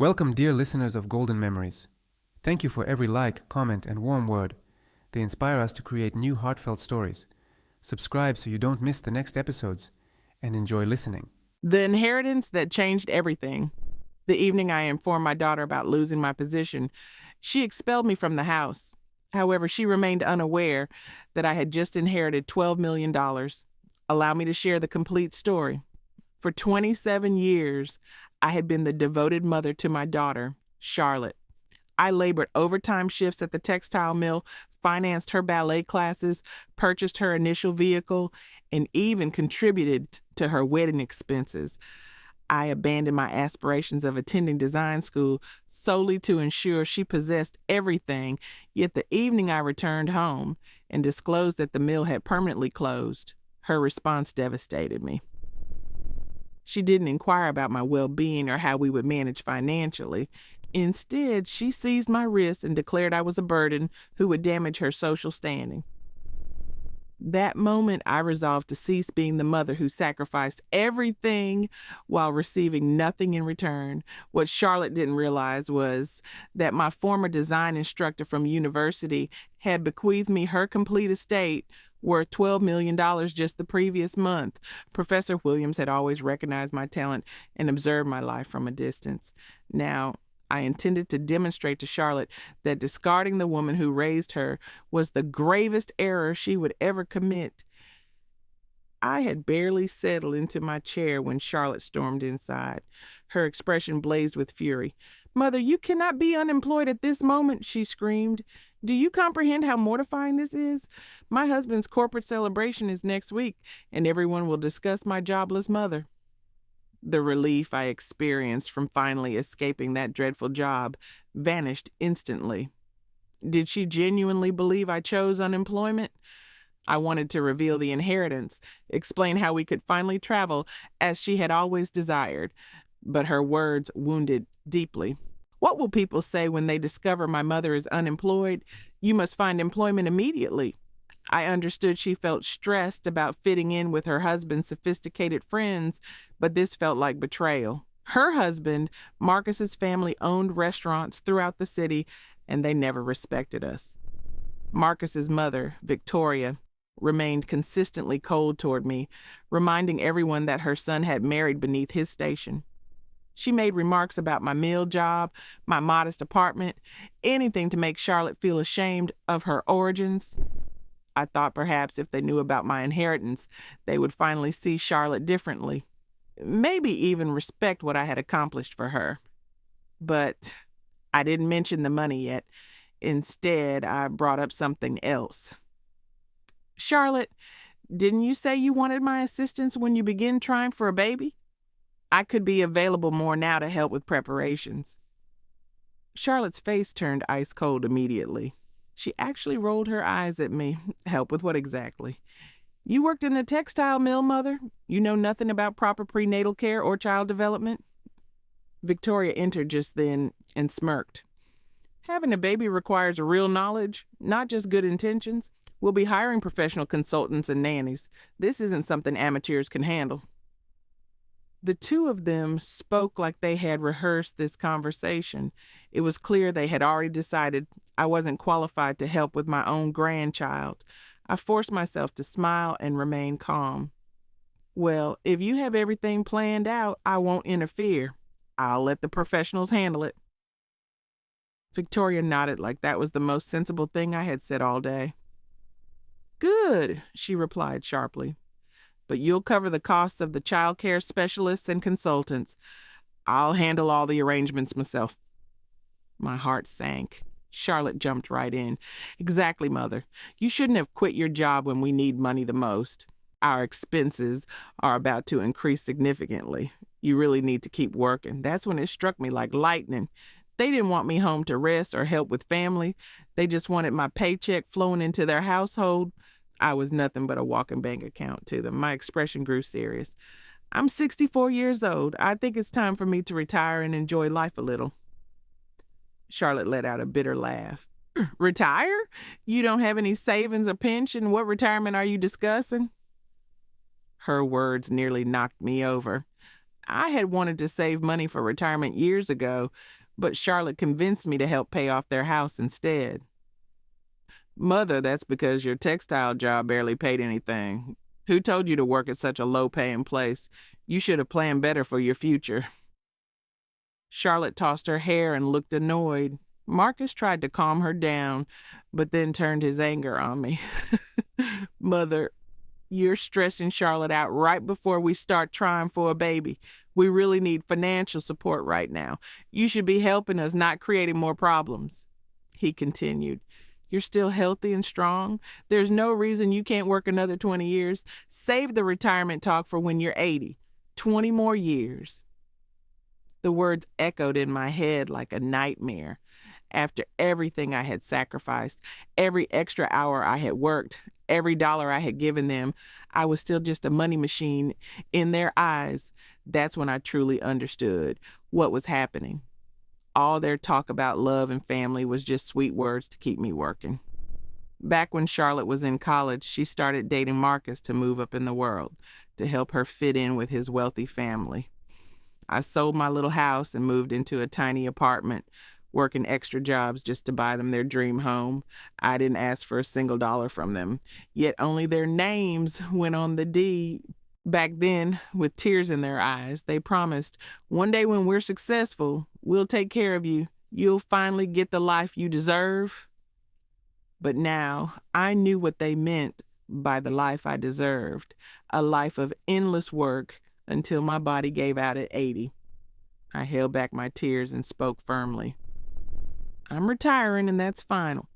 Welcome, dear listeners of Golden Memories. Thank you for every like, comment, and warm word. They inspire us to create new heartfelt stories. Subscribe so you don't miss the next episodes, and enjoy listening. The inheritance that changed everything. The evening I informed my daughter about losing my position, she expelled me from the house. However, she remained unaware that I had just inherited $12 million. Allow me to share the complete story. For 27 years, I had been the devoted mother to my daughter, Charlotte. I labored overtime shifts at the textile mill, financed her ballet classes, purchased her initial vehicle, and even contributed to her wedding expenses. I abandoned my aspirations of attending design school solely to ensure she possessed everything, yet the evening I returned home and disclosed that the mill had permanently closed, her response devastated me. She didn't inquire about my well-being or how we would manage financially. Instead, she seized my wrist and declared I was a burden who would damage her social standing. That moment, I resolved to cease being the mother who sacrificed everything while receiving nothing in return. What Charlotte didn't realize was that my former design instructor from university had bequeathed me her complete estate worth $12 million just the previous month. Professor Williams had always recognized my talent and observed my life from a distance. Now, I intended to demonstrate to Charlotte that discarding the woman who raised her was the gravest error she would ever commit. I had barely settled into my chair when Charlotte stormed inside. Her expression blazed with fury. "Mother, you cannot be unemployed at this moment," she screamed. "Do you comprehend how mortifying this is? My husband's corporate celebration is next week, and everyone will discuss my jobless mother." The relief I experienced from finally escaping that dreadful job vanished instantly. Did she genuinely believe I chose unemployment? I wanted to reveal the inheritance, explain how we could finally travel as she had always desired, but her words wounded deeply. "What will people say when they discover my mother is unemployed? You must find employment immediately." I understood she felt stressed about fitting in with her husband's sophisticated friends, but this felt like betrayal. Her husband, Marcus's family owned restaurants throughout the city, and they never respected us. Marcus's mother, Victoria, remained consistently cold toward me, reminding everyone that her son had married beneath his station. She made remarks about my mill job, my modest apartment, anything to make Charlotte feel ashamed of her origins. I thought perhaps if they knew about my inheritance, they would finally see Charlotte differently, maybe even respect what I had accomplished for her. But I didn't mention the money yet. Instead, I brought up something else. "Charlotte, didn't you say you wanted my assistance when you began trying for a baby? I could be available more now to help with preparations." Charlotte's face turned ice cold immediately. She actually rolled her eyes at me. "Help with what exactly?" "You worked in a textile mill, Mother? You know nothing about proper prenatal care or child development?" Victoria entered just then and smirked. "Having a baby requires real knowledge, not just good intentions. We'll be hiring professional consultants and nannies. This isn't something amateurs can handle." The two of them spoke like they had rehearsed this conversation. It was clear they had already decided I wasn't qualified to help with my own grandchild. I forced myself to smile and remain calm. "Well, if you have everything planned out, I won't interfere. I'll let the professionals handle it." Victoria nodded like that was the most sensible thing I had said all day. "Good," she replied sharply. "But you'll cover the costs of the child care specialists and consultants. I'll handle all the arrangements myself." My heart sank. Charlotte jumped right in. "Exactly, Mother. You shouldn't have quit your job when we need money the most. Our expenses are about to increase significantly. You really need to keep working." That's when it struck me like lightning. They didn't want me home to rest or help with family. They just wanted my paycheck flowing into their household. I was nothing but a walking bank account to them. My expression grew serious. "I'm 64 years old. I think it's time for me to retire and enjoy life a little." Charlotte let out a bitter laugh. "Retire? You don't have any savings or pension? What retirement are you discussing?" Her words nearly knocked me over. I had wanted to save money for retirement years ago, but Charlotte convinced me to help pay off their house instead. Mother, that's because your textile job barely paid anything. Who told you to work at such a low-paying place? You should have planned better for your future. Charlotte tossed her hair and looked annoyed. Marcus tried to calm her down, but then turned his anger on me. Mother, you're stressing Charlotte out right before we start trying for a baby. We really need financial support right now. You should be helping us, not creating more problems. He continued. You're still healthy and strong. There's no reason you can't work another 20 years. Save the retirement talk for when you're 80. 20 more years. The words echoed in my head like a nightmare. After everything I had sacrificed, every extra hour I had worked, every dollar I had given them, I was still just a money machine in their eyes. That's when I truly understood what was happening. All their talk about love and family was just sweet words to keep me working. Back when Charlotte was in college, she started dating Marcus to move up in the world, to help her fit in with his wealthy family. I sold my little house and moved into a tiny apartment, working extra jobs just to buy them their dream home. I didn't ask for a single dollar from them, yet only their names went on the deed. Back then, with tears in their eyes, they promised, one day when we're successful, we'll take care of you. You'll finally get the life you deserve. But now, I knew what they meant by the life I deserved, a life of endless work until my body gave out at 80. I held back my tears and spoke firmly. I'm retiring, and that's final.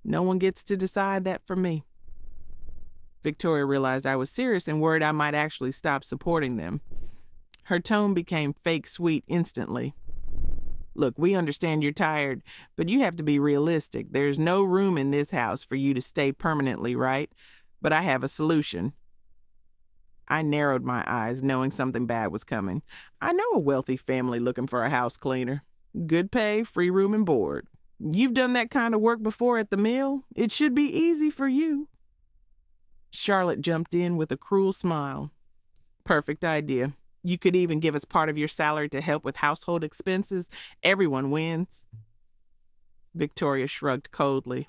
No one gets to decide that for me. Victoria realized I was serious and worried I might actually stop supporting them. Her tone became fake sweet instantly. Look, we understand you're tired, but you have to be realistic. There's no room in this house for you to stay permanently, right? But I have a solution. I narrowed my eyes, knowing something bad was coming. I know a wealthy family looking for a house cleaner. Good pay, free room and board. You've done that kind of work before at the mill. It should be easy for you. Charlotte jumped in with a cruel smile. Perfect idea. You could even give us part of your salary to help with household expenses. Everyone wins. Victoria shrugged coldly.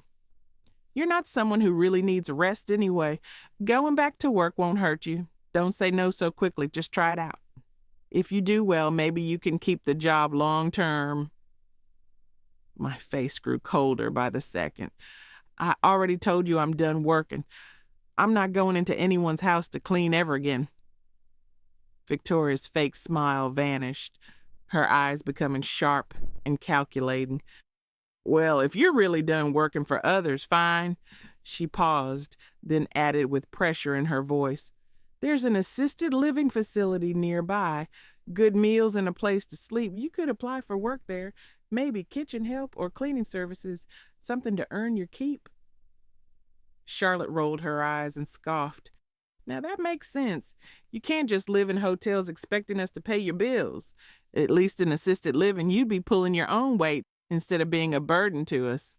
You're not someone who really needs rest anyway. Going back to work won't hurt you. Don't say no so quickly. Just try it out. If you do well, maybe you can keep the job long term. My face grew colder by the second. I already told you I'm done working. I'm not going into anyone's house to clean ever again. Victoria's fake smile vanished, her eyes becoming sharp and calculating. Well, if you're really done working for others, fine. She paused, then added with pressure in her voice. There's an assisted living facility nearby, good meals and a place to sleep. You could apply for work there, maybe kitchen help or cleaning services, something to earn your keep. Charlotte rolled her eyes and scoffed. Now that makes sense. You can't just live in hotels expecting us to pay your bills. At least in assisted living, you'd be pulling your own weight instead of being a burden to us.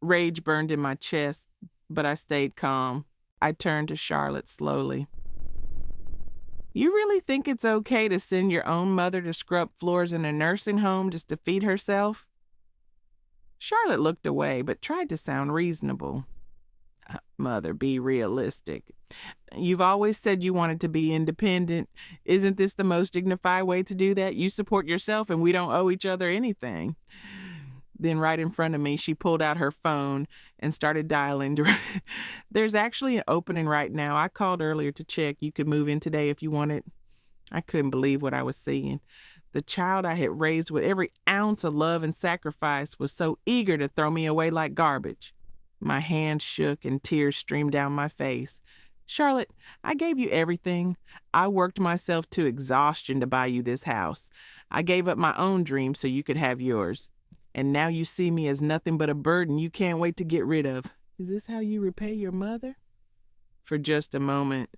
Rage burned in my chest, but I stayed calm. I turned to Charlotte slowly. You really think it's okay to send your own mother to scrub floors in a nursing home just to feed herself? Charlotte looked away, but tried to sound reasonable. Mother, be realistic. You've always said you wanted to be independent. Isn't this the most dignified way to do that? You support yourself and we don't owe each other anything. Then right in front of me, she pulled out her phone and started dialing. There's actually an opening right now. I called earlier to check. You could move in today if you wanted. I couldn't believe what I was seeing. The child I had raised with every ounce of love and sacrifice was so eager to throw me away like garbage. My hands shook and tears streamed down my face. Charlotte, I gave you everything. I worked myself to exhaustion to buy you this house. I gave up my own dreams so you could have yours. And now you see me as nothing but a burden you can't wait to get rid of. Is this how you repay your mother? For just a moment,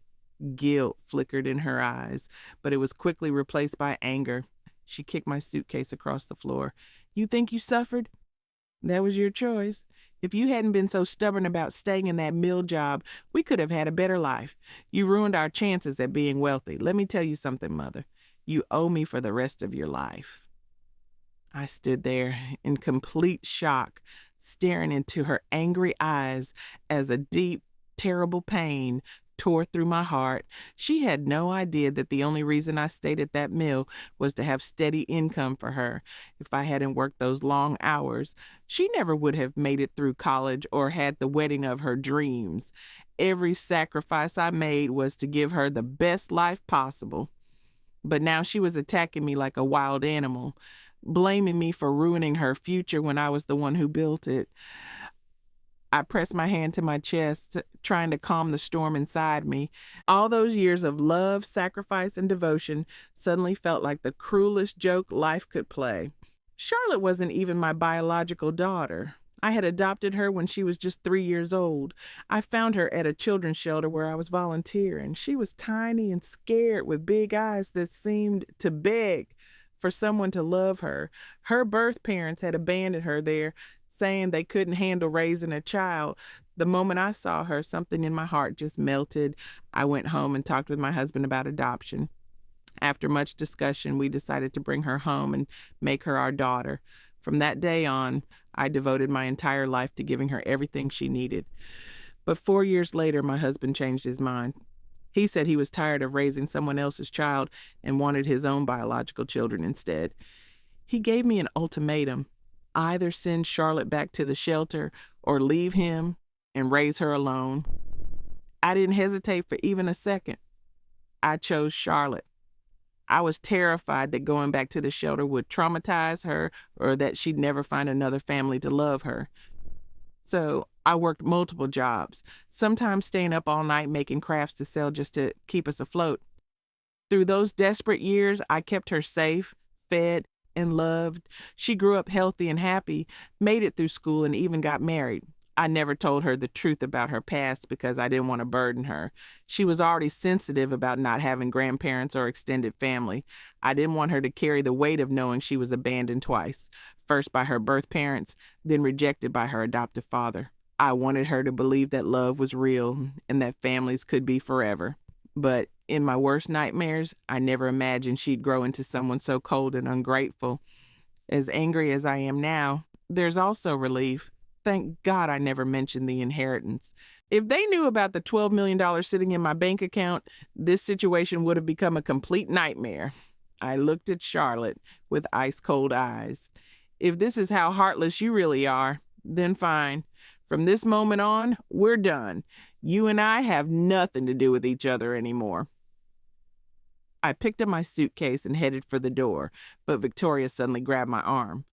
guilt flickered in her eyes, but it was quickly replaced by anger. She kicked my suitcase across the floor. You think you suffered? That was your choice. If you hadn't been so stubborn about staying in that mill job, we could have had a better life. You ruined our chances at being wealthy. Let me tell you something, Mother. You owe me for the rest of your life." I stood there in complete shock, staring into her angry eyes as a deep, terrible pain tore through my heart. She had no idea that the only reason I stayed at that mill was to have steady income for her. If I hadn't worked those long hours, she never would have made it through college or had the wedding of her dreams. Every sacrifice I made was to give her the best life possible. But now she was attacking me like a wild animal, blaming me for ruining her future when I was the one who built it. I pressed my hand to my chest, trying to calm the storm inside me. All those years of love, sacrifice, and devotion suddenly felt like the cruelest joke life could play. Charlotte wasn't even my biological daughter. I had adopted her when she was just 3 years old. I found her at a children's shelter where I was volunteering. She was tiny and scared with big eyes that seemed to beg for someone to love her. Her birth parents had abandoned her there, saying they couldn't handle raising a child. The moment I saw her, something in my heart just melted. I went home and talked with my husband about adoption. After much discussion, we decided to bring her home and make her our daughter. From that day on, I devoted my entire life to giving her everything she needed. But 4 years later, my husband changed his mind. He said he was tired of raising someone else's child and wanted his own biological children instead. He gave me an ultimatum: either send Charlotte back to the shelter or leave him and raise her alone. I didn't hesitate for even a second. I chose Charlotte. I was terrified that going back to the shelter would traumatize her or that she'd never find another family to love her. So I worked multiple jobs, sometimes staying up all night making crafts to sell just to keep us afloat. Through those desperate years, I kept her safe, fed, and loved. She grew up healthy and happy, made it through school, and even got married. I never told her the truth about her past because I didn't want to burden her. She was already sensitive about not having grandparents or extended family. I didn't want her to carry the weight of knowing she was abandoned twice, first by her birth parents, then rejected by her adoptive father. I wanted her to believe that love was real and that families could be forever. But in my worst nightmares, I never imagined she'd grow into someone so cold and ungrateful. As angry as I am now, there's also relief. Thank God I never mentioned the inheritance. If they knew about the $12 million sitting in my bank account, this situation would have become a complete nightmare. I looked at Charlotte with ice-cold eyes. If this is how heartless you really are, then fine. From this moment on, we're done. You and I have nothing to do with each other anymore. I picked up my suitcase and headed for the door, but Victoria suddenly grabbed my arm.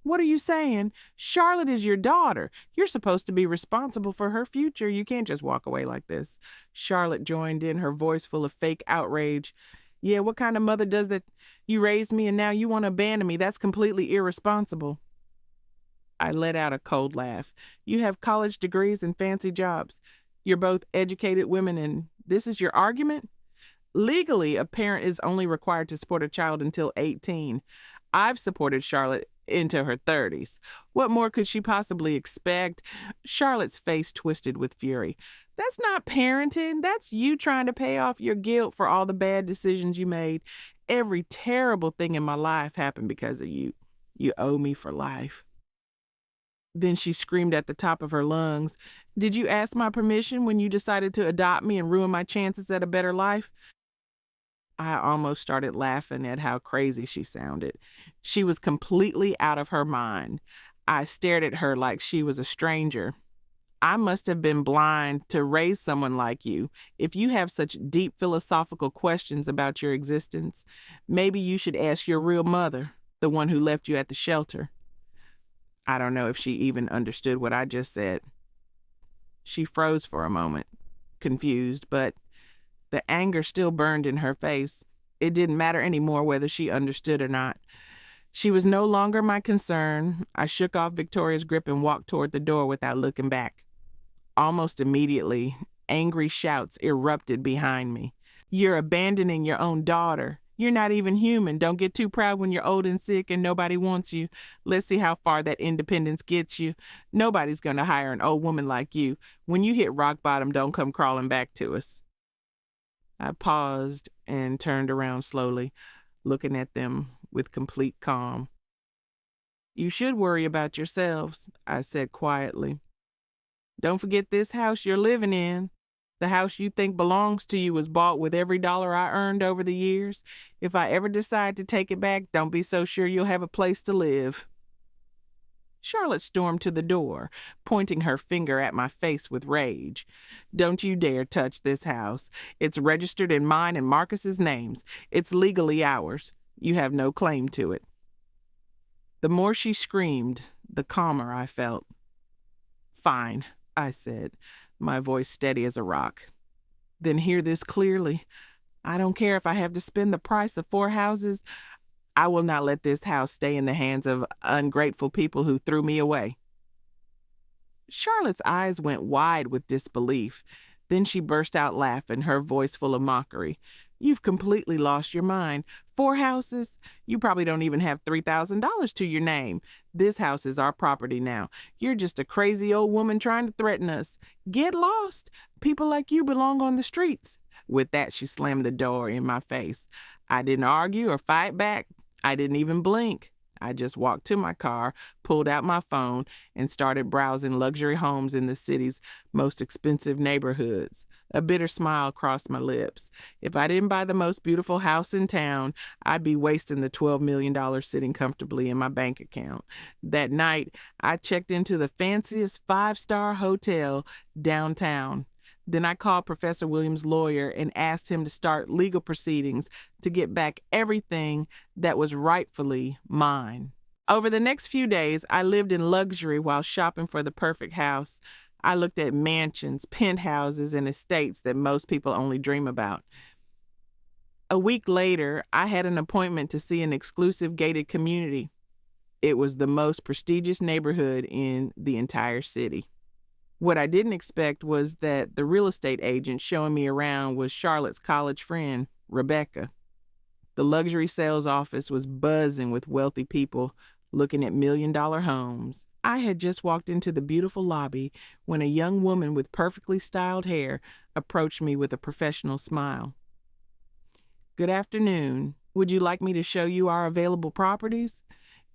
"What are you saying? Charlotte is your daughter. You're supposed to be responsible for her future. You can't just walk away like this." Charlotte joined in, her voice full of fake outrage. "Yeah, what kind of mother does that? You raised me and now you want to abandon me. That's completely irresponsible." I let out a cold laugh. "You have college degrees and fancy jobs. You're both educated women and this is your argument?" Legally, a parent is only required to support a child until 18. I've supported Charlotte into her 30s. What more could she possibly expect? Charlotte's face twisted with fury. "That's not parenting. That's you trying to pay off your guilt for all the bad decisions you made. Every terrible thing in my life happened because of you. You owe me for life." Then she screamed at the top of her lungs, "Did you ask my permission when you decided to adopt me and ruin my chances at a better life?" I almost started laughing at how crazy she sounded. She was completely out of her mind. I stared at her like she was a stranger. "I must have been blind to raise someone like you. If you have such deep philosophical questions about your existence, maybe you should ask your real mother, the one who left you at the shelter." I don't know if she even understood what I just said. She froze for a moment, confused, but the anger still burned in her face. It didn't matter anymore whether she understood or not. She was no longer my concern. I shook off Victoria's grip and walked toward the door without looking back. Almost immediately, angry shouts erupted behind me. "You're abandoning your own daughter. You're not even human. Don't get too proud when you're old and sick and nobody wants you. Let's see how far that independence gets you. Nobody's going to hire an old woman like you. When you hit rock bottom, don't come crawling back to us." I paused and turned around slowly, looking at them with complete calm. "You should worry about yourselves," I said quietly. "Don't forget this house you're living in. The house you think belongs to you was bought with every dollar I earned over the years. If I ever decide to take it back, don't be so sure you'll have a place to live." Charlotte stormed to the door, pointing her finger at my face with rage. "Don't you dare touch this house. It's registered in mine and Marcus's names. It's legally ours. You have no claim to it." The more she screamed, the calmer I felt. "Fine," I said, my voice steady as a rock. "Then hear this clearly. I don't care if I have to spend the price of 4 houses. I will not let this house stay in the hands of ungrateful people who threw me away." Charlotte's eyes went wide with disbelief. Then she burst out laughing, her voice full of mockery. "You've completely lost your mind. 4 houses? You probably don't even have $3,000 to your name. This house is our property now. You're just a crazy old woman trying to threaten us. Get lost. People like you belong on the streets." With that, she slammed the door in my face. I didn't argue or fight back. I didn't even blink. I just walked to my car, pulled out my phone, and started browsing luxury homes in the city's most expensive neighborhoods. A bitter smile crossed my lips. If I didn't buy the most beautiful house in town, I'd be wasting the $12 million sitting comfortably in my bank account. That night, I checked into the fanciest 5-star hotel downtown. Then I called Professor Williams' lawyer and asked him to start legal proceedings to get back everything that was rightfully mine. Over the next few days, I lived in luxury while shopping for the perfect house. I looked at mansions, penthouses, and estates that most people only dream about. A week later, I had an appointment to see an exclusive gated community. It was the most prestigious neighborhood in the entire city. What I didn't expect was that the real estate agent showing me around was Charlotte's college friend, Rebecca. The luxury sales office was buzzing with wealthy people looking at million-dollar homes. I had just walked into the beautiful lobby when a young woman with perfectly styled hair approached me with a professional smile. "Good afternoon. Would you like me to show you our available properties?"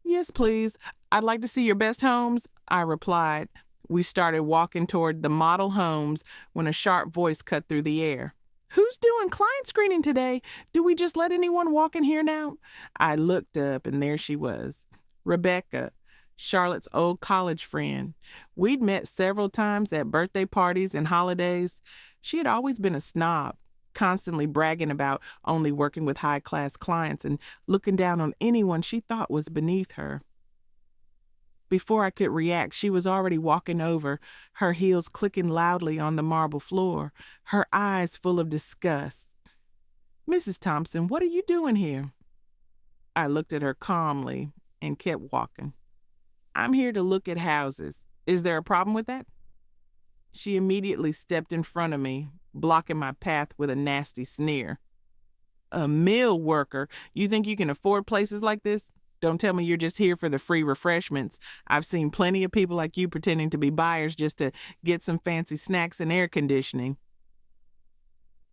"Yes, please. I'd like to see your best homes," I replied. We started walking toward the model homes when a sharp voice cut through the air. "Who's doing client screening today? Do we just let anyone walk in here now?" I looked up, and there she was, Rebecca, Charlotte's old college friend. We'd met several times at birthday parties and holidays. She had always been a snob, constantly bragging about only working with high-class clients and looking down on anyone she thought was beneath her. Before I could react, she was already walking over, her heels clicking loudly on the marble floor, her eyes full of disgust. "Mrs. Thompson, what are you doing here?" I looked at her calmly and kept walking. "I'm here to look at houses. Is there a problem with that?" She immediately stepped in front of me, blocking my path with a nasty sneer. "A mill worker? You think you can afford places like this? Don't tell me you're just here for the free refreshments. I've seen plenty of people like you pretending to be buyers just to get some fancy snacks and air conditioning."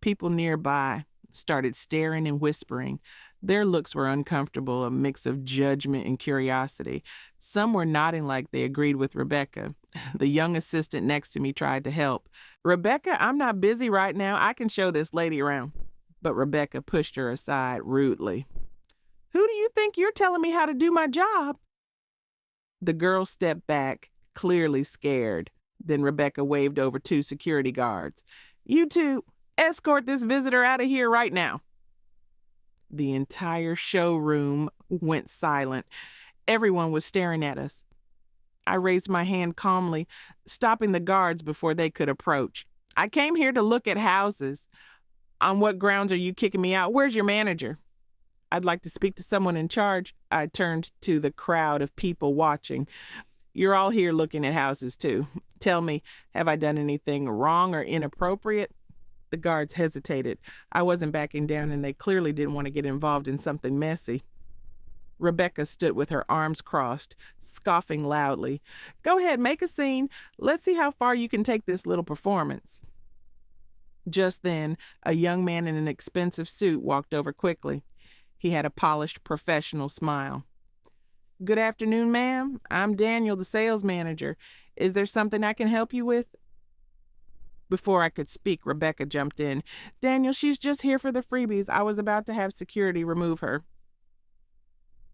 People nearby started staring and whispering. Their looks were uncomfortable, a mix of judgment and curiosity. Some were nodding like they agreed with Rebecca. The young assistant next to me tried to help. "Rebecca, I'm not busy right now. I can show this lady around." But Rebecca pushed her aside rudely. "Who do you think you're telling me how to do my job?" The girl stepped back, clearly scared. Then Rebecca waved over 2 security guards. "You two, escort this visitor out of here right now." The entire showroom went silent. Everyone was staring at us. I raised my hand calmly, stopping the guards before they could approach. "I came here to look at houses. On what grounds are you kicking me out? Where's your manager?" "I'd like to speak to someone in charge." I turned to the crowd of people watching. "You're all here looking at houses too. Tell me, have I done anything wrong or inappropriate?" The guards hesitated. I wasn't backing down, and they clearly didn't want to get involved in something messy. Rebecca stood with her arms crossed, scoffing loudly. "Go ahead, make a scene. Let's see how far you can take this little performance." Just then, a young man in an expensive suit walked over quickly. He had a polished, professional smile. "Good afternoon, ma'am. I'm Daniel, the sales manager. Is there something I can help you with?" Before I could speak, Rebecca jumped in. "Daniel, she's just here for the freebies. I was about to have security remove her."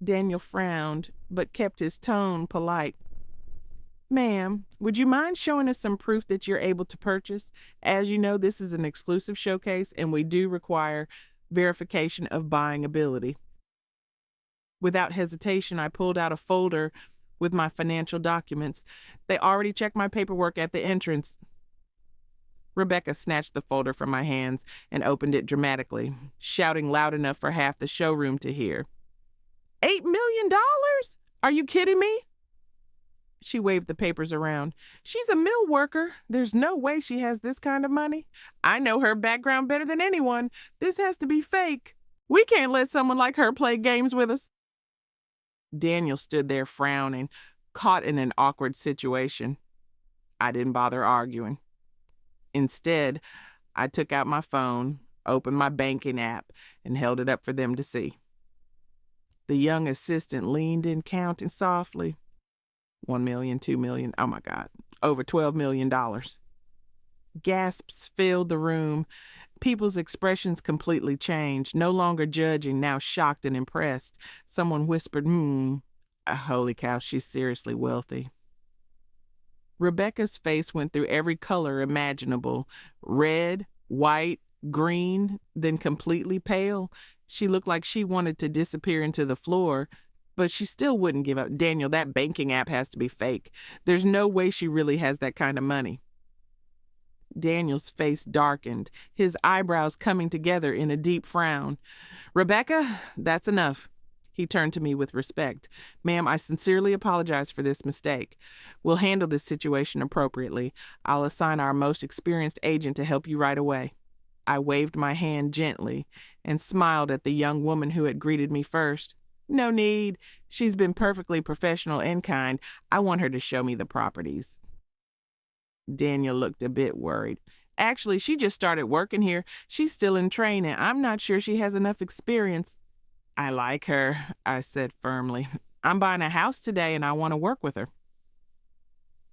Daniel frowned, but kept his tone polite. "Ma'am, would you mind showing us some proof that you're able to purchase? As you know, this is an exclusive showcase, and we do require verification of buying ability." Without hesitation, I pulled out a folder with my financial documents. "They already checked my paperwork at the entrance." Rebecca snatched the folder from my hands and opened it dramatically, shouting loud enough for half the showroom to hear. $8 million? Are you kidding me?" She waved the papers around. "She's a mill worker. There's no way she has this kind of money. I know her background better than anyone. This has to be fake. We can't let someone like her play games with us." Daniel stood there frowning, caught in an awkward situation. I didn't bother arguing. Instead, I took out my phone, opened my banking app, and held it up for them to see. The young assistant leaned in, counting softly. 1 million, 2 million, oh my God, over $12 million. Gasps filled the room. People's expressions completely changed, no longer judging, now shocked and impressed. Someone whispered, holy cow, she's seriously wealthy." Rebecca's face went through every color imaginable. Red, white, green, then completely pale. She looked like she wanted to disappear into the floor, but she still wouldn't give up. "Daniel, that banking app has to be fake. There's no way she really has that kind of money." Daniel's face darkened, his eyebrows coming together in a deep frown. "Rebecca, that's enough." He turned to me with respect. "Ma'am, I sincerely apologize for this mistake. We'll handle this situation appropriately. I'll assign our most experienced agent to help you right away." I waved my hand gently and smiled at the young woman who had greeted me first. "No need. She's been perfectly professional and kind. I want her to show me the properties." Daniel looked a bit worried. "Actually, she just started working here. She's still in training. I'm not sure she has enough experience." "I like her," I said firmly. "I'm buying a house today and I want to work with her."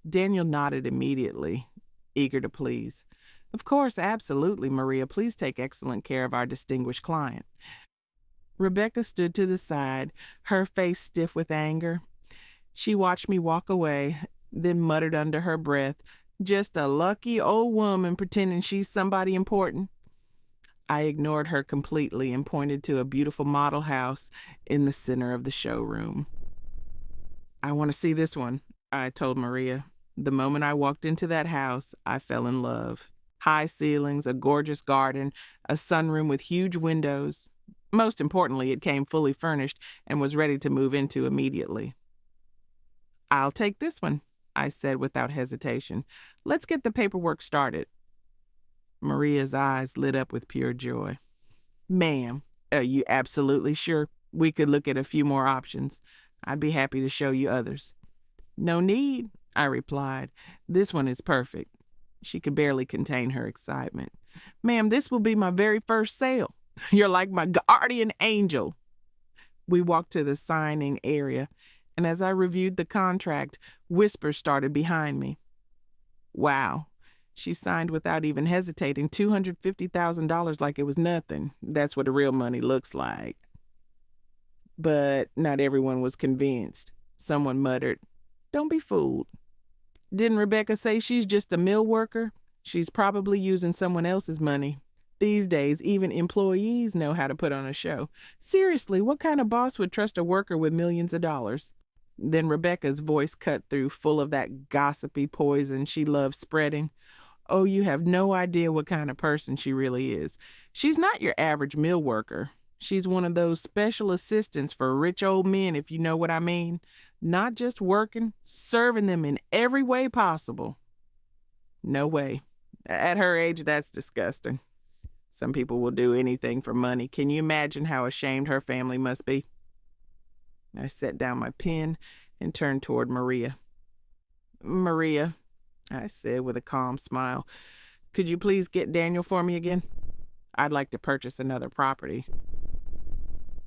Daniel nodded immediately, eager to please. "Of course, absolutely, Maria. Please take excellent care of our distinguished client." Rebecca stood to the side, her face stiff with anger. She watched me walk away, then muttered under her breath, "Just a lucky old woman pretending she's somebody important." I ignored her completely and pointed to a beautiful model house in the center of the showroom. "I want to see this one," I told Maria. The moment I walked into that house, I fell in love. High ceilings, a gorgeous garden, a sunroom with huge windows. Most importantly, it came fully furnished and was ready to move into immediately. "I'll take this one," I said without hesitation. "Let's get the paperwork started." Maria's eyes lit up with pure joy. "Ma'am, are you absolutely sure? We could look at a few more options. I'd be happy to show you others." "No need," I replied. "This one is perfect." She could barely contain her excitement. "Ma'am, this will be my very first sale. You're like my guardian angel." We walked to the signing area, and as I reviewed the contract, whispers started behind me. "Wow." She signed without even hesitating, $250,000 like it was nothing. That's what the real money looks like. But not everyone was convinced. Someone muttered, "Don't be fooled. Didn't Rebecca say she's just a mill worker? She's probably using someone else's money. These days, even employees know how to put on a show. Seriously, what kind of boss would trust a worker with millions of dollars?" Then Rebecca's voice cut through, full of that gossipy poison she loves spreading. "Oh, you have no idea what kind of person she really is. She's not your average mill worker. She's one of those special assistants for rich old men, if you know what I mean. Not just working, serving them in every way possible." No way. At her age, that's disgusting. Some people will do anything for money. Can you imagine how ashamed her family must be? I set down my pen and turned toward Maria. Maria, I said with a calm smile, could you please get Daniel for me again? I'd like to purchase another property.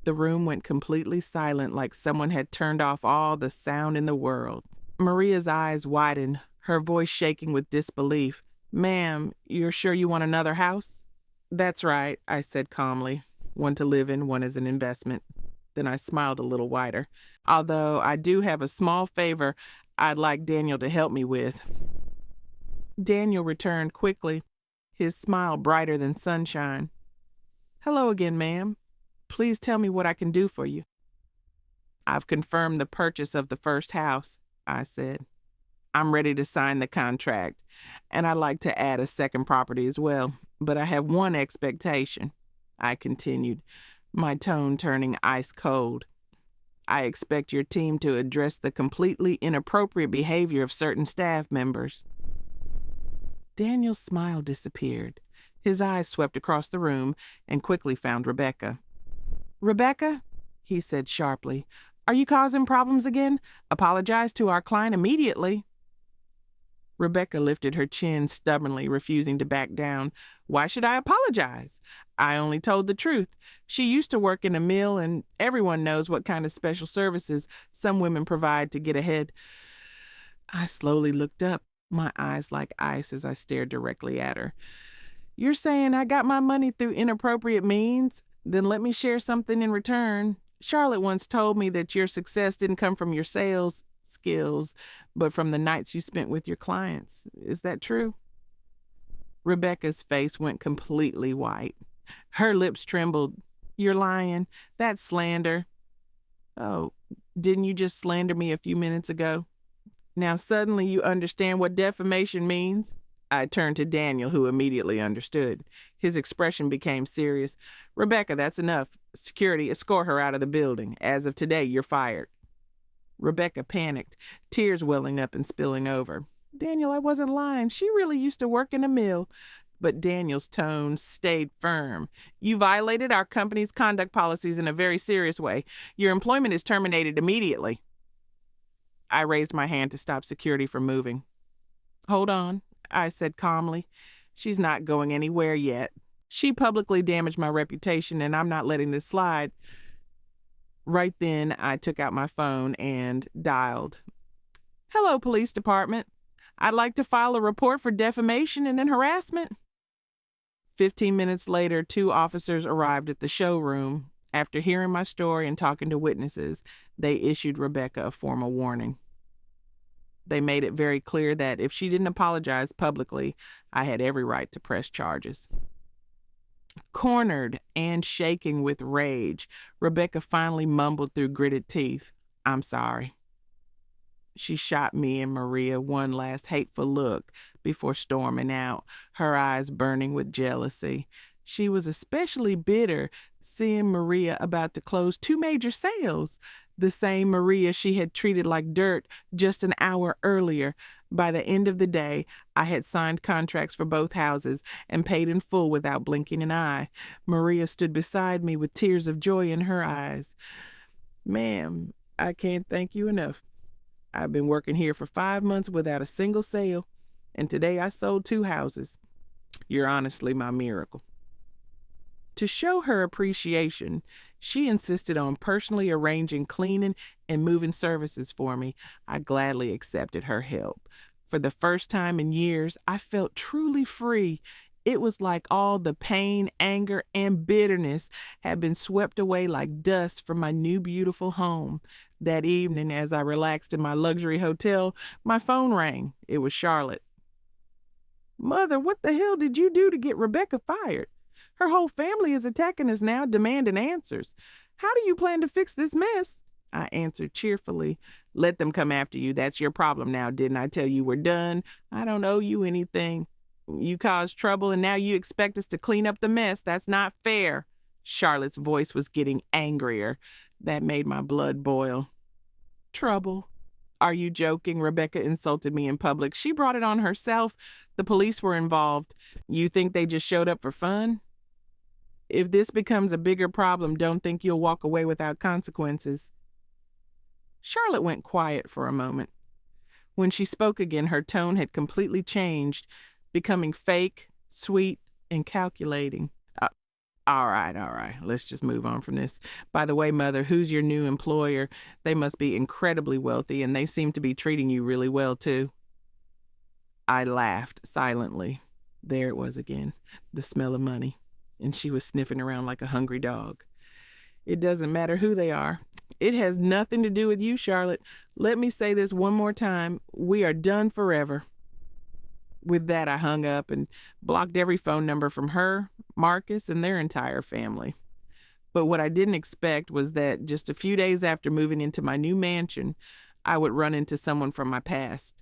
The room went completely silent, like someone had turned off all the sound in the world. Maria's eyes widened, her voice shaking with disbelief. Ma'am, you're sure you want another house? That's right, I said calmly. One to live in, one as an investment. Then I smiled a little wider. Although I do have a small favor I'd like Daniel to help me with. Daniel returned quickly, his smile brighter than sunshine. Hello again, ma'am. Please tell me what I can do for you. I've confirmed the purchase of the first house, I said. I'm ready to sign the contract, and I'd like to add a second property as well. But I have one expectation, I continued, my tone turning ice cold. I expect your team to address the completely inappropriate behavior of certain staff members. Daniel's smile disappeared. His eyes swept across the room and quickly found Rebecca. Rebecca, he said sharply, are you causing problems again? Apologize to our client immediately. Rebecca lifted her chin stubbornly, refusing to back down. Why should I apologize? I only told the truth. She used to work in a mill, and everyone knows what kind of special services some women provide to get ahead. I slowly looked up, my eyes like ice as I stared directly at her. You're saying I got my money through inappropriate means? Then let me share something in return. Charlotte once told me that your success didn't come from your sales skills, but from the nights you spent with your clients. Is that true? Rebecca's face went completely white. Her lips trembled. You're lying. That's slander. Oh, didn't you just slander me a few minutes ago? Now suddenly you understand what defamation means? I turned to Daniel, who immediately understood. His expression became serious. Rebecca, that's enough. Security, escort her out of the building. As of today, you're fired. Rebecca panicked, tears welling up and spilling over. Daniel, I wasn't lying. She really used to work in a mill. But Daniel's tone stayed firm. You violated our company's conduct policies in a very serious way. Your employment is terminated immediately. I raised my hand to stop security from moving. Hold on, I said calmly. She's not going anywhere yet. She publicly damaged my reputation, and I'm not letting this slide. Right then, I took out my phone and dialed. Hello, police department. I'd like to file a report for defamation and harassment. 15 minutes later, 2 officers arrived at the showroom. After hearing my story and talking to witnesses, they issued Rebecca a formal warning. They made it very clear that if she didn't apologize publicly, I had every right to press charges. Cornered and shaking with rage, Rebecca finally mumbled through gritted teeth, I'm sorry. She shot me and Maria one last hateful look before storming out, her eyes burning with jealousy. She was especially bitter seeing Maria about to close 2 major sales, the same Maria she had treated like dirt just an hour earlier. By the end of the day, I had signed contracts for both houses and paid in full without blinking an eye. Maria stood beside me with tears of joy in her eyes. Ma'am, I can't thank you enough. I've been working here for 5 months without a single sale, and today I sold 2 houses. You're honestly my miracle. To show her appreciation, she insisted on personally arranging cleaning and moving services for me. I gladly accepted her help. For the first time in years, I felt truly free. It was like all the pain, anger, and bitterness had been swept away like dust from my new beautiful home. That evening, as I relaxed in my luxury hotel, my phone rang. It was Charlotte. Mother, what the hell did you do to get Rebecca fired? Her whole family is attacking us now, demanding answers. How do you plan to fix this mess? I answered cheerfully. Let them come after you. That's your problem now. Didn't I tell you we're done? I don't owe you anything. You caused trouble and now you expect us to clean up the mess. That's not fair. Charlotte's voice was getting angrier. That made my blood boil. Trouble? Are you joking? Rebecca insulted me in public. She brought it on herself. The police were involved. You think they just showed up for fun? If this becomes a bigger problem, don't think you'll walk away without consequences." Charlotte went quiet for a moment. When she spoke again, her tone had completely changed, becoming fake, sweet, and calculating. All right. Let's just move on from this. By the way, Mother, who's your new employer? They must be incredibly wealthy, and they seem to be treating you really well, too." I laughed silently. There it was again, the smell of money, and she was sniffing around like a hungry dog. "It doesn't matter who they are. It has nothing to do with you, Charlotte. Let me say this one more time. We are done forever." With that, I hung up and blocked every phone number from her, Marcus, and their entire family. But what I didn't expect was that just a few days after moving into my new mansion, I would run into someone from my past.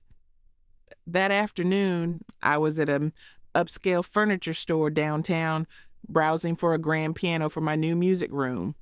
That afternoon, I was at an upscale furniture store downtown, browsing for a grand piano for my new music room.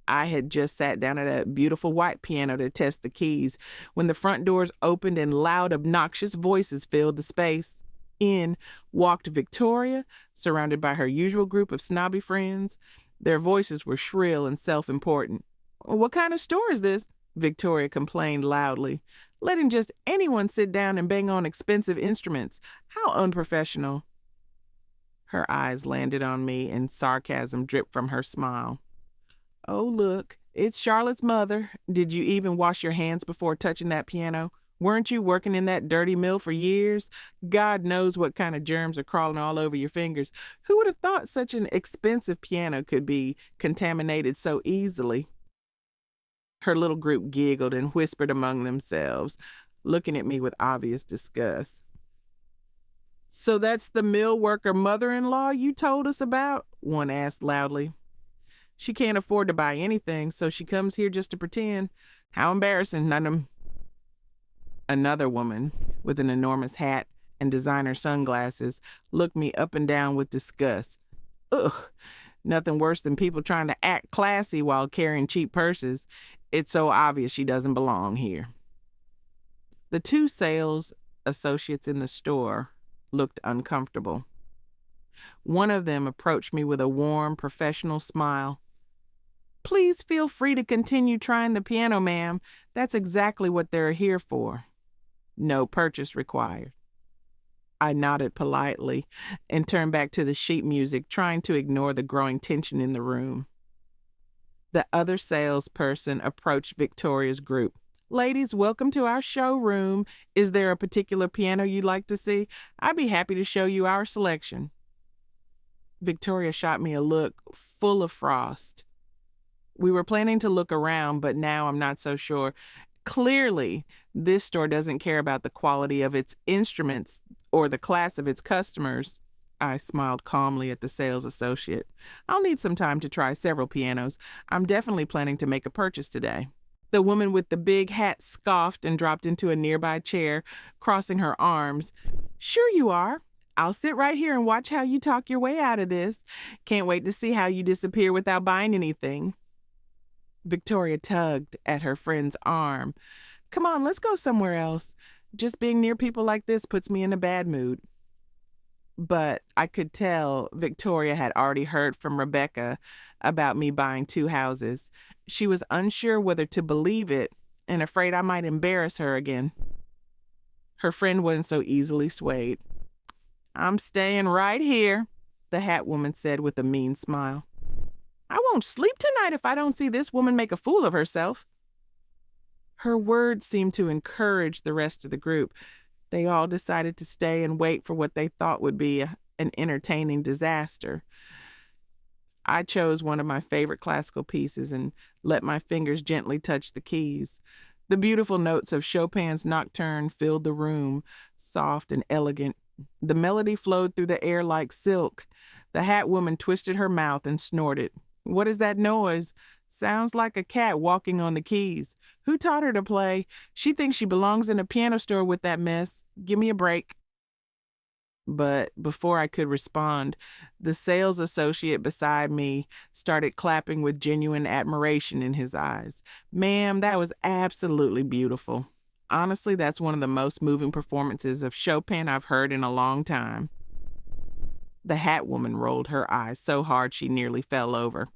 I had just sat down at a beautiful white piano to test the keys when the front doors opened and loud, obnoxious voices filled the space. In walked Victoria, surrounded by her usual group of snobby friends. Their voices were shrill and self-important. "What kind of store is this?" Victoria complained loudly. "Letting just anyone sit down and bang on expensive instruments. How unprofessional." Her eyes landed on me and sarcasm dripped from her smile. "Oh, look, it's Charlotte's mother. Did you even wash your hands before touching that piano? Weren't you working in that dirty mill for years? God knows what kind of germs are crawling all over your fingers. Who would have thought such an expensive piano could be contaminated so easily?" Her little group giggled and whispered among themselves, looking at me with obvious disgust. "So that's the mill worker mother-in-law you told us about?" one asked loudly. "She can't afford to buy anything, so she comes here just to pretend. How embarrassing, Another woman, with an enormous hat and designer sunglasses, looked me up and down with disgust. "Ugh, nothing worse than people trying to act classy while carrying cheap purses. It's so obvious she doesn't belong here." The two sales associates in the store looked uncomfortable. One of them approached me with a warm, professional smile. "Please feel free to continue trying the piano, ma'am. That's exactly what they're here for. No purchase required." I nodded politely and turned back to the sheet music, trying to ignore the growing tension in the room. The other salesperson approached Victoria's group. "Ladies, welcome to our showroom. Is there a particular piano you'd like to see? I'd be happy to show you our selection." Victoria shot me a look full of frost. We were planning to look around, but now I'm not so sure. Clearly, this store doesn't care about the quality of its instruments or the class of its customers. I smiled calmly at the sales associate. "I'll need some time to try several pianos. I'm definitely planning to make a purchase today." The woman with the big hat scoffed and dropped into a nearby chair, crossing her arms. "Sure you are. I'll sit right here and watch how you talk your way out of this. Can't wait to see how you disappear without buying anything." Victoria tugged at her friend's arm. "Come on, let's go somewhere else. Just being near people like this puts me in a bad mood." But I could tell Victoria had already heard from Rebecca about me buying 2 houses. She was unsure whether to believe it and afraid I might embarrass her again. Her friend wasn't so easily swayed. "I'm staying right here," the hat woman said with a mean smile. "I won't sleep tonight if I don't see this woman make a fool of herself." Her words seemed to encourage the rest of the group. They all decided to stay and wait for what they thought would be an entertaining disaster. I chose one of my favorite classical pieces and let my fingers gently touch the keys. The beautiful notes of Chopin's Nocturne filled the room, soft and elegant. The melody flowed through the air like silk. The hat woman twisted her mouth and snorted. "What is that noise? Sounds like a cat walking on the keys. Who taught her to play? She thinks she belongs in a piano store with that mess. Give me a break." But before I could respond, the sales associate beside me started clapping with genuine admiration in his eyes. "Ma'am, that was absolutely beautiful. Honestly, that's one of the most moving performances of Chopin I've heard in a long time." The hat woman rolled her eyes so hard she nearly fell over.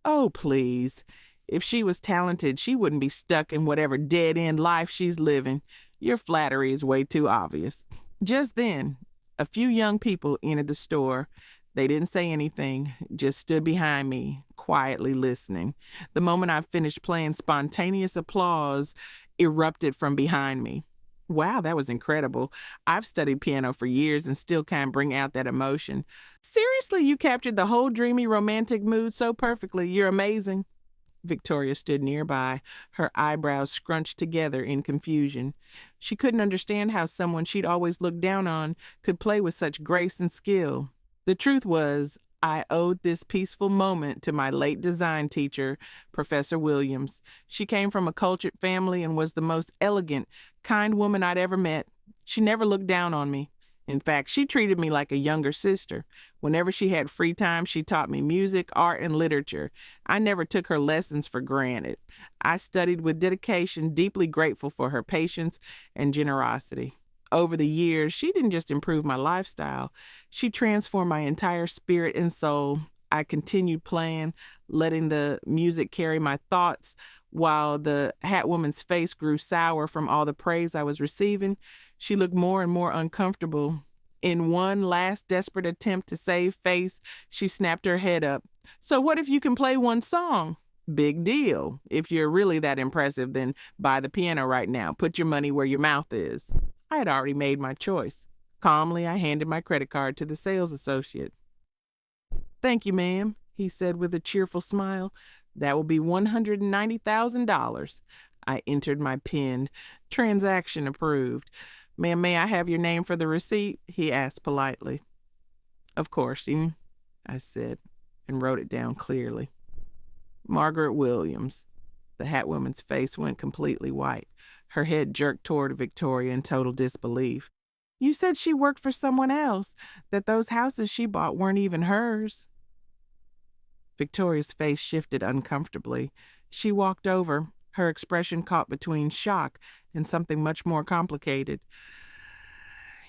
Oh, please. If she was talented, she wouldn't be stuck in whatever dead-end life she's living. Your flattery is way too obvious. Just then, a few young people entered the store. They didn't say anything, just stood behind me, quietly listening. The moment I finished playing, spontaneous applause erupted from behind me. Wow, that was incredible. I've studied piano for years and still can't bring out that emotion. Seriously, you captured the whole dreamy romantic mood so perfectly. You're amazing. Victoria stood nearby, her eyebrows scrunched together in confusion. She couldn't understand how someone she'd always looked down on could play with such grace and skill. The truth was, I owed this peaceful moment to my late design teacher, Professor Williams. She came from a cultured family and was the most elegant, kind woman I'd ever met. She never looked down on me. In fact, she treated me like a younger sister. Whenever she had free time, she taught me music, art, and literature. I never took her lessons for granted. I studied with dedication, deeply grateful for her patience and generosity. Over the years, she didn't just improve my lifestyle, she transformed my entire spirit and soul. I continued playing, letting the music carry my thoughts, while the hat woman's face grew sour from all the praise I was receiving. She looked more and more uncomfortable. In one last desperate attempt to save face, she snapped her head up. So what if you can play one song? Big deal. If you're really that impressive, then buy the piano right now. Put your money where your mouth is. I had already made my choice. Calmly, I handed my credit card to the sales associate. Thank you, ma'am, he said with a cheerful smile. That will be $190,000. I entered my PIN. Transaction approved. Ma'am, may I have your name for the receipt? He asked politely. Of course, I said, and wrote it down clearly. Margaret Williams. The hat woman's face went completely white. Her head jerked toward Victoria in total disbelief. You said she worked for someone else, that those houses she bought weren't even hers. Victoria's face shifted uncomfortably. She walked over, her expression caught between shock and something much more complicated.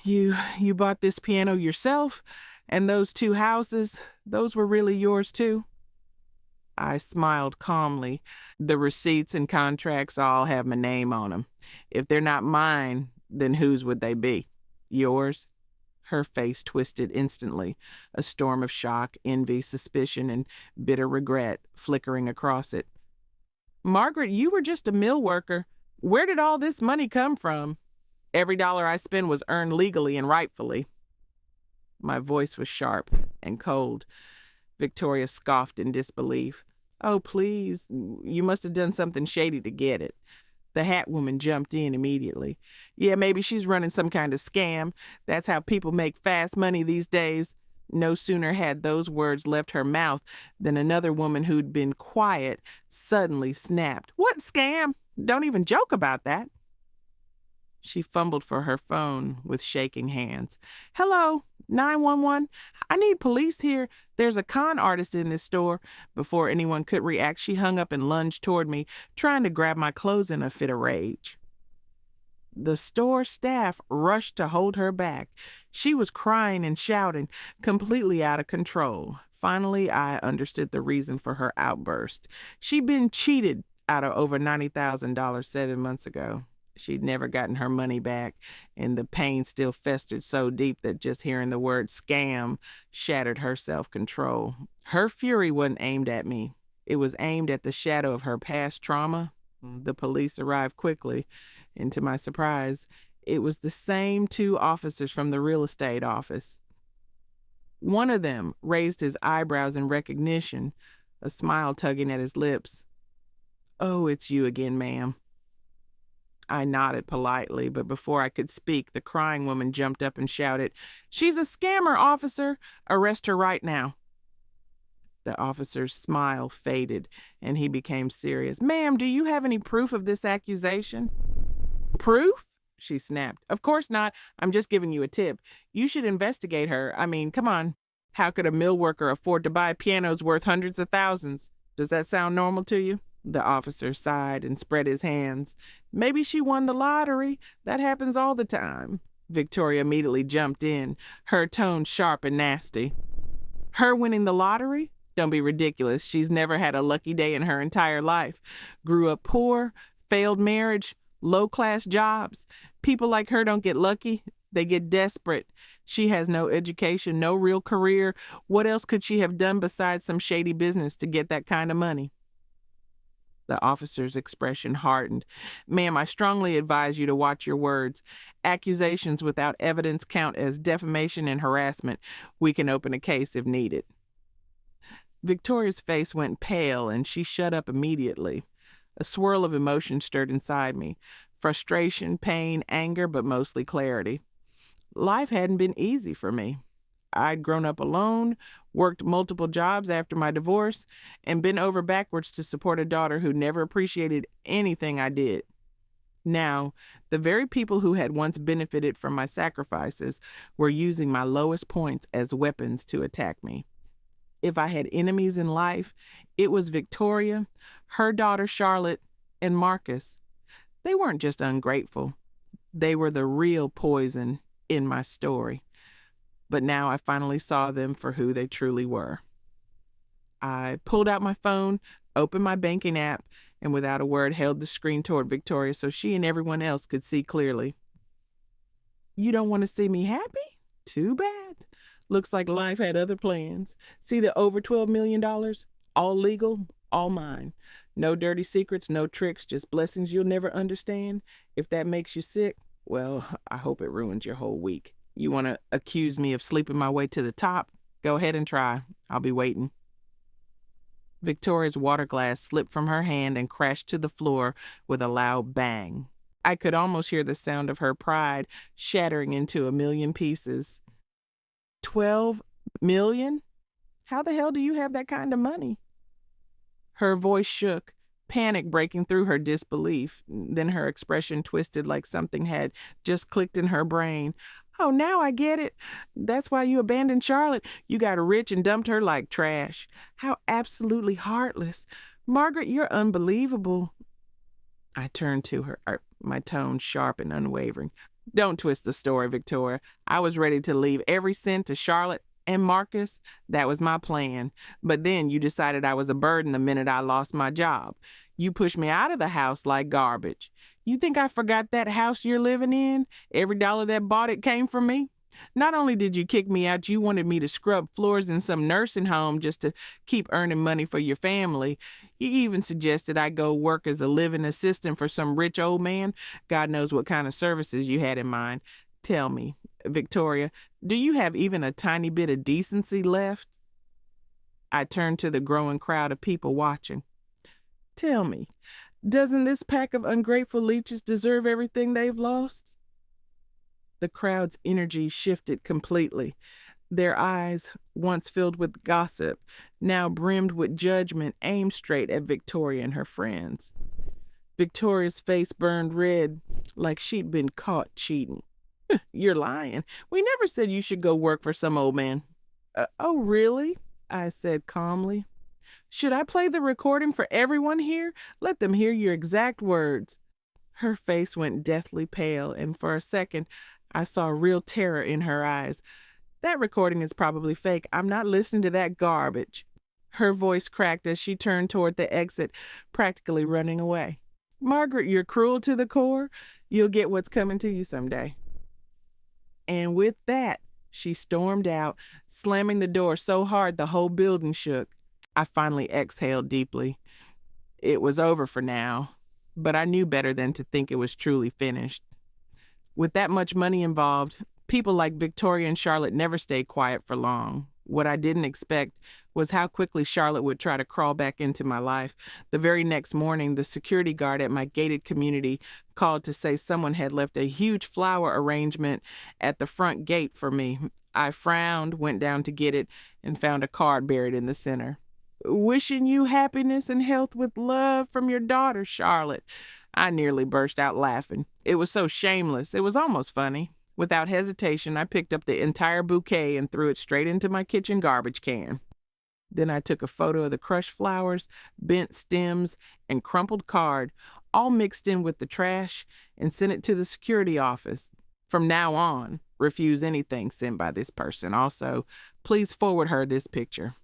You bought this piano yourself? And those two houses, those were really yours too? I smiled calmly. The receipts and contracts all have my name on them. If they're not mine, then whose would they be? Yours? Her face twisted instantly, a storm of shock, envy, suspicion, and bitter regret flickering across it. Margaret, you were just a mill worker. Where did all this money come from? Every dollar I spent was earned legally and rightfully. My voice was sharp and cold. Victoria scoffed in disbelief. Oh, please, you must have done something shady to get it. The hat woman jumped in immediately. Yeah, maybe she's running some kind of scam. That's how people make fast money these days. No sooner had those words left her mouth than another woman who'd been quiet suddenly snapped. What scam? Don't even joke about that. She fumbled for her phone with shaking hands. Hello, 911. I need police here. There's a con artist in this store. Before anyone could react, she hung up and lunged toward me, trying to grab my clothes in a fit of rage. The store staff rushed to hold her back. She was crying and shouting, completely out of control. Finally, I understood the reason for her outburst. She'd been cheated out of over $90,000 7 months ago. She'd never gotten her money back, and the pain still festered so deep that just hearing the word scam shattered her self-control. Her fury wasn't aimed at me. It was aimed at the shadow of her past trauma. The police arrived quickly, and to my surprise, it was the same 2 officers from the real estate office. One of them raised his eyebrows in recognition, a smile tugging at his lips. Oh, it's you again, ma'am. I nodded politely, but before I could speak, the crying woman jumped up and shouted, She's a scammer, officer! Arrest her right now. The officer's smile faded, and he became serious. Ma'am, do you have any proof of this accusation? Proof? She snapped. Of course not. I'm just giving you a tip. You should investigate her. I mean, come on. How could a mill worker afford to buy pianos worth hundreds of thousands? Does that sound normal to you? The officer sighed and spread his hands. Maybe she won the lottery. That happens all the time. Victoria immediately jumped in, her tone sharp and nasty. Her winning the lottery? Don't be ridiculous. She's never had a lucky day in her entire life. Grew up poor, failed marriage, low-class jobs. People like her don't get lucky. They get desperate. She has no education, no real career. What else could she have done besides some shady business to get that kind of money? The officer's expression hardened. Ma'am, I strongly advise you to watch your words. Accusations without evidence count as defamation and harassment. We can open a case if needed. Victoria's face went pale and she shut up immediately. A swirl of emotion stirred inside me. Frustration, pain, anger, but mostly clarity. Life hadn't been easy for me. I'd grown up alone, worked multiple jobs after my divorce, and bent over backwards to support a daughter who never appreciated anything I did. Now, the very people who had once benefited from my sacrifices were using my lowest points as weapons to attack me. If I had enemies in life, it was Victoria, her daughter Charlotte, and Marcus. They weren't just ungrateful. They were the real poison in my story. But now I finally saw them for who they truly were. I pulled out my phone, opened my banking app, and without a word held the screen toward Victoria so she and everyone else could see clearly. You don't want to see me happy? Too bad. Looks like life had other plans. See the over $12 million? All legal, all mine. No dirty secrets, no tricks, just blessings you'll never understand. If that makes you sick, well, I hope it ruins your whole week. You want to accuse me of sleeping my way to the top? Go ahead and try. I'll be waiting. Victoria's water glass slipped from her hand and crashed to the floor with a loud bang. I could almost hear the sound of her pride shattering into a million pieces. 12 million? How the hell do you have that kind of money? Her voice shook, panic breaking through her disbelief. Then her expression twisted like something had just clicked in her brain. Oh, now I get it. That's why you abandoned Charlotte. You got rich and dumped her like trash. How absolutely heartless. Margaret, you're unbelievable. I turned to her, my tone sharp and unwavering. Don't twist the story, Victoria. I was ready to leave every cent to Charlotte and Marcus. That was my plan. But then you decided I was a burden the minute I lost my job. You pushed me out of the house like garbage. You think I forgot that house you're living in? Every dollar that bought it came from me? Not only did you kick me out, you wanted me to scrub floors in some nursing home just to keep earning money for your family. You even suggested I go work as a living assistant for some rich old man. God knows what kind of services you had in mind. Tell me, Victoria, do you have even a tiny bit of decency left? I turned to the growing crowd of people watching. Tell me, doesn't this pack of ungrateful leeches deserve everything they've lost? The crowd's energy shifted completely. Their eyes, once filled with gossip, now brimmed with judgment, aimed straight at Victoria and her friends. Victoria's face burned red, like she'd been caught cheating. You're lying. We never said you should go work for some old man. Oh, really? I said calmly. Should I play the recording for everyone here? Let them hear your exact words. Her face went deathly pale, and for a second, I saw real terror in her eyes. That recording is probably fake. I'm not listening to that garbage. Her voice cracked as she turned toward the exit, practically running away. Margaret, you're cruel to the core. You'll get what's coming to you someday. And with that, she stormed out, slamming the door so hard the whole building shook. I finally exhaled deeply. It was over for now, but I knew better than to think it was truly finished. With that much money involved, people like Victoria and Charlotte never stayed quiet for long. What I didn't expect was how quickly Charlotte would try to crawl back into my life. The very next morning, the security guard at my gated community called to say someone had left a huge flower arrangement at the front gate for me. I frowned, went down to get it, and found a card buried in the center. Wishing you happiness and health with love from your daughter, Charlotte. I nearly burst out laughing. It was so shameless. It was almost funny. Without hesitation, I picked up the entire bouquet and threw it straight into my kitchen garbage can. Then I took a photo of the crushed flowers, bent stems, and crumpled card, all mixed in with the trash, and sent it to the security office. From now on, refuse anything sent by this person. Also, please forward her this picture.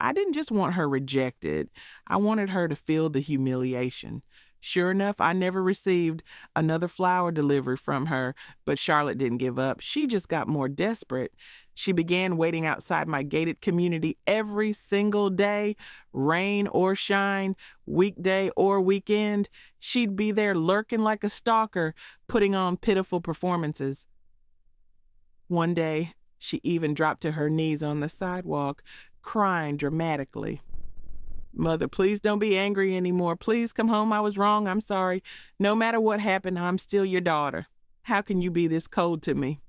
I didn't just want her rejected. I wanted her to feel the humiliation. Sure enough, I never received another flower delivery from her, but Charlotte didn't give up. She just got more desperate. She began waiting outside my gated community every single day, rain or shine, weekday or weekend. She'd be there lurking like a stalker, putting on pitiful performances. One day, she even dropped to her knees on the sidewalk, crying dramatically. Mother, please don't be angry anymore. Please come home. I was wrong. I'm sorry. No matter what happened, I'm still your daughter. How can you be this cold to me?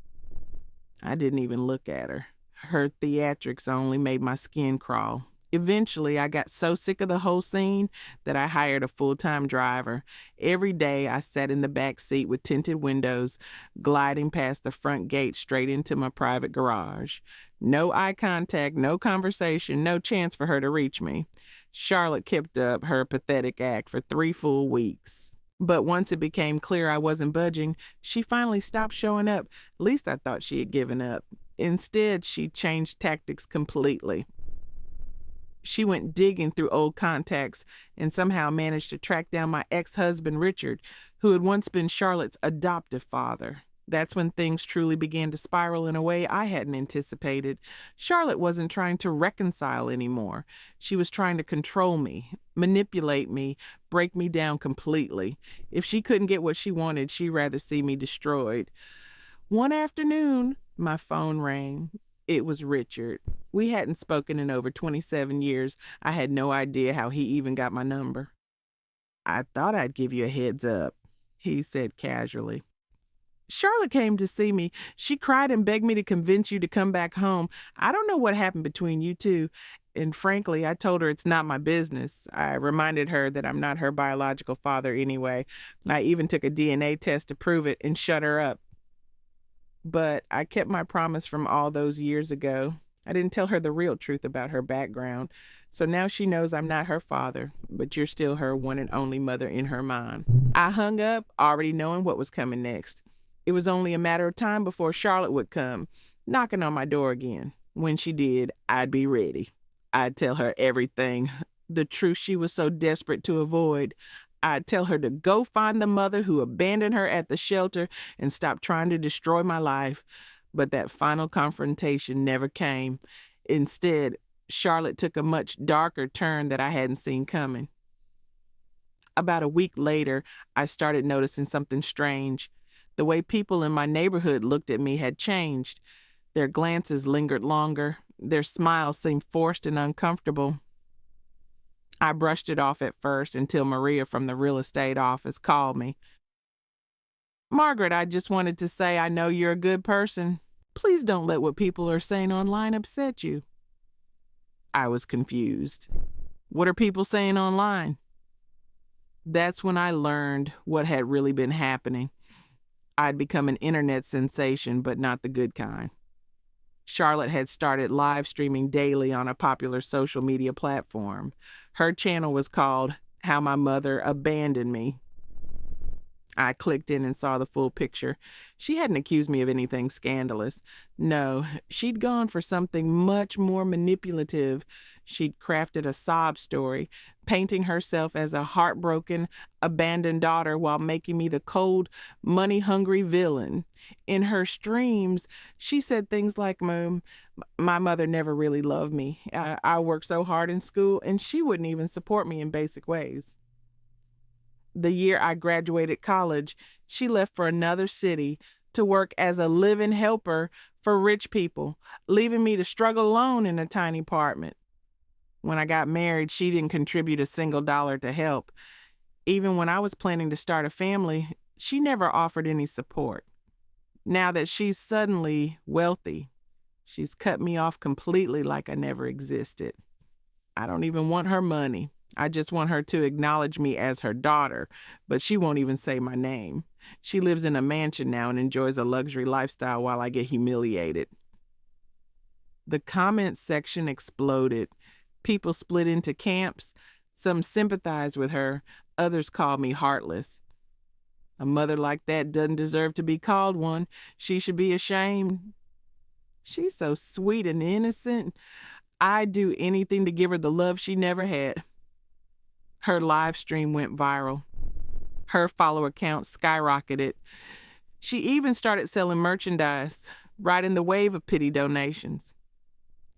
I didn't even look at her. Her theatrics only made my skin crawl. Eventually, I got so sick of the whole scene that I hired a full-time driver. Every day, I sat in the back seat with tinted windows, gliding past the front gate straight into my private garage. No eye contact, no conversation, no chance for her to reach me. Charlotte kept up her pathetic act for 3 full weeks. But once it became clear I wasn't budging, she finally stopped showing up. At least I thought she had given up. Instead, she changed tactics completely. She went digging through old contacts and somehow managed to track down my ex-husband, Richard, who had once been Charlotte's adoptive father. That's when things truly began to spiral in a way I hadn't anticipated. Charlotte wasn't trying to reconcile anymore. She was trying to control me, manipulate me, break me down completely. If she couldn't get what she wanted, she'd rather see me destroyed. One afternoon, my phone rang. It was Richard. We hadn't spoken in over 27 years. I had no idea how he even got my number. I thought I'd give you a heads up, he said casually. Charlotte came to see me. She cried and begged me to convince you to come back home. I don't know what happened between you two. And frankly, I told her it's not my business. I reminded her that I'm not her biological father anyway. I even took a DNA test to prove it and shut her up. But I kept my promise from all those years ago. I didn't tell her the real truth about her background. So now she knows I'm not her father, but you're still her one and only mother in her mind. I hung up, already knowing what was coming next. It was only a matter of time before Charlotte would come, knocking on my door again. When she did, I'd be ready. I'd tell her everything, the truth she was so desperate to avoid. I'd tell her to go find the mother who abandoned her at the shelter and stop trying to destroy my life. But that final confrontation never came. Instead, Charlotte took a much darker turn that I hadn't seen coming. About a week later, I started noticing something strange. The way people in my neighborhood looked at me had changed. Their glances lingered longer. Their smiles seemed forced and uncomfortable. I brushed it off at first until Maria from the real estate office called me. Margaret, I just wanted to say I know you're a good person. Please don't let what people are saying online upset you. I was confused. What are people saying online? That's when I learned what had really been happening. I'd become an internet sensation, but not the good kind. Charlotte had started live streaming daily on a popular social media platform. Her channel was called How My Mother Abandoned Me. I clicked in and saw the full picture. She hadn't accused me of anything scandalous. No, she'd gone for something much more manipulative. She'd crafted a sob story, painting herself as a heartbroken, abandoned daughter while making me the cold, money-hungry villain. In her streams, she said things like, my mother never really loved me. I worked so hard in school, and she wouldn't even support me in basic ways. The year I graduated college, she left for another city to work as a live-in helper for rich people, leaving me to struggle alone in a tiny apartment. When I got married, she didn't contribute a single dollar to help. Even when I was planning to start a family, she never offered any support. Now that she's suddenly wealthy, she's cut me off completely like I never existed. I don't even want her money. I just want her to acknowledge me as her daughter, but she won't even say my name. She lives in a mansion now and enjoys a luxury lifestyle while I get humiliated. The comments section exploded. People split into camps. Some sympathized with her. Others called me heartless. A mother like that doesn't deserve to be called one. She should be ashamed. She's so sweet and innocent. I'd do anything to give her the love she never had. Her live stream went viral. Her follower count skyrocketed. She even started selling merchandise, riding the wave of pity donations.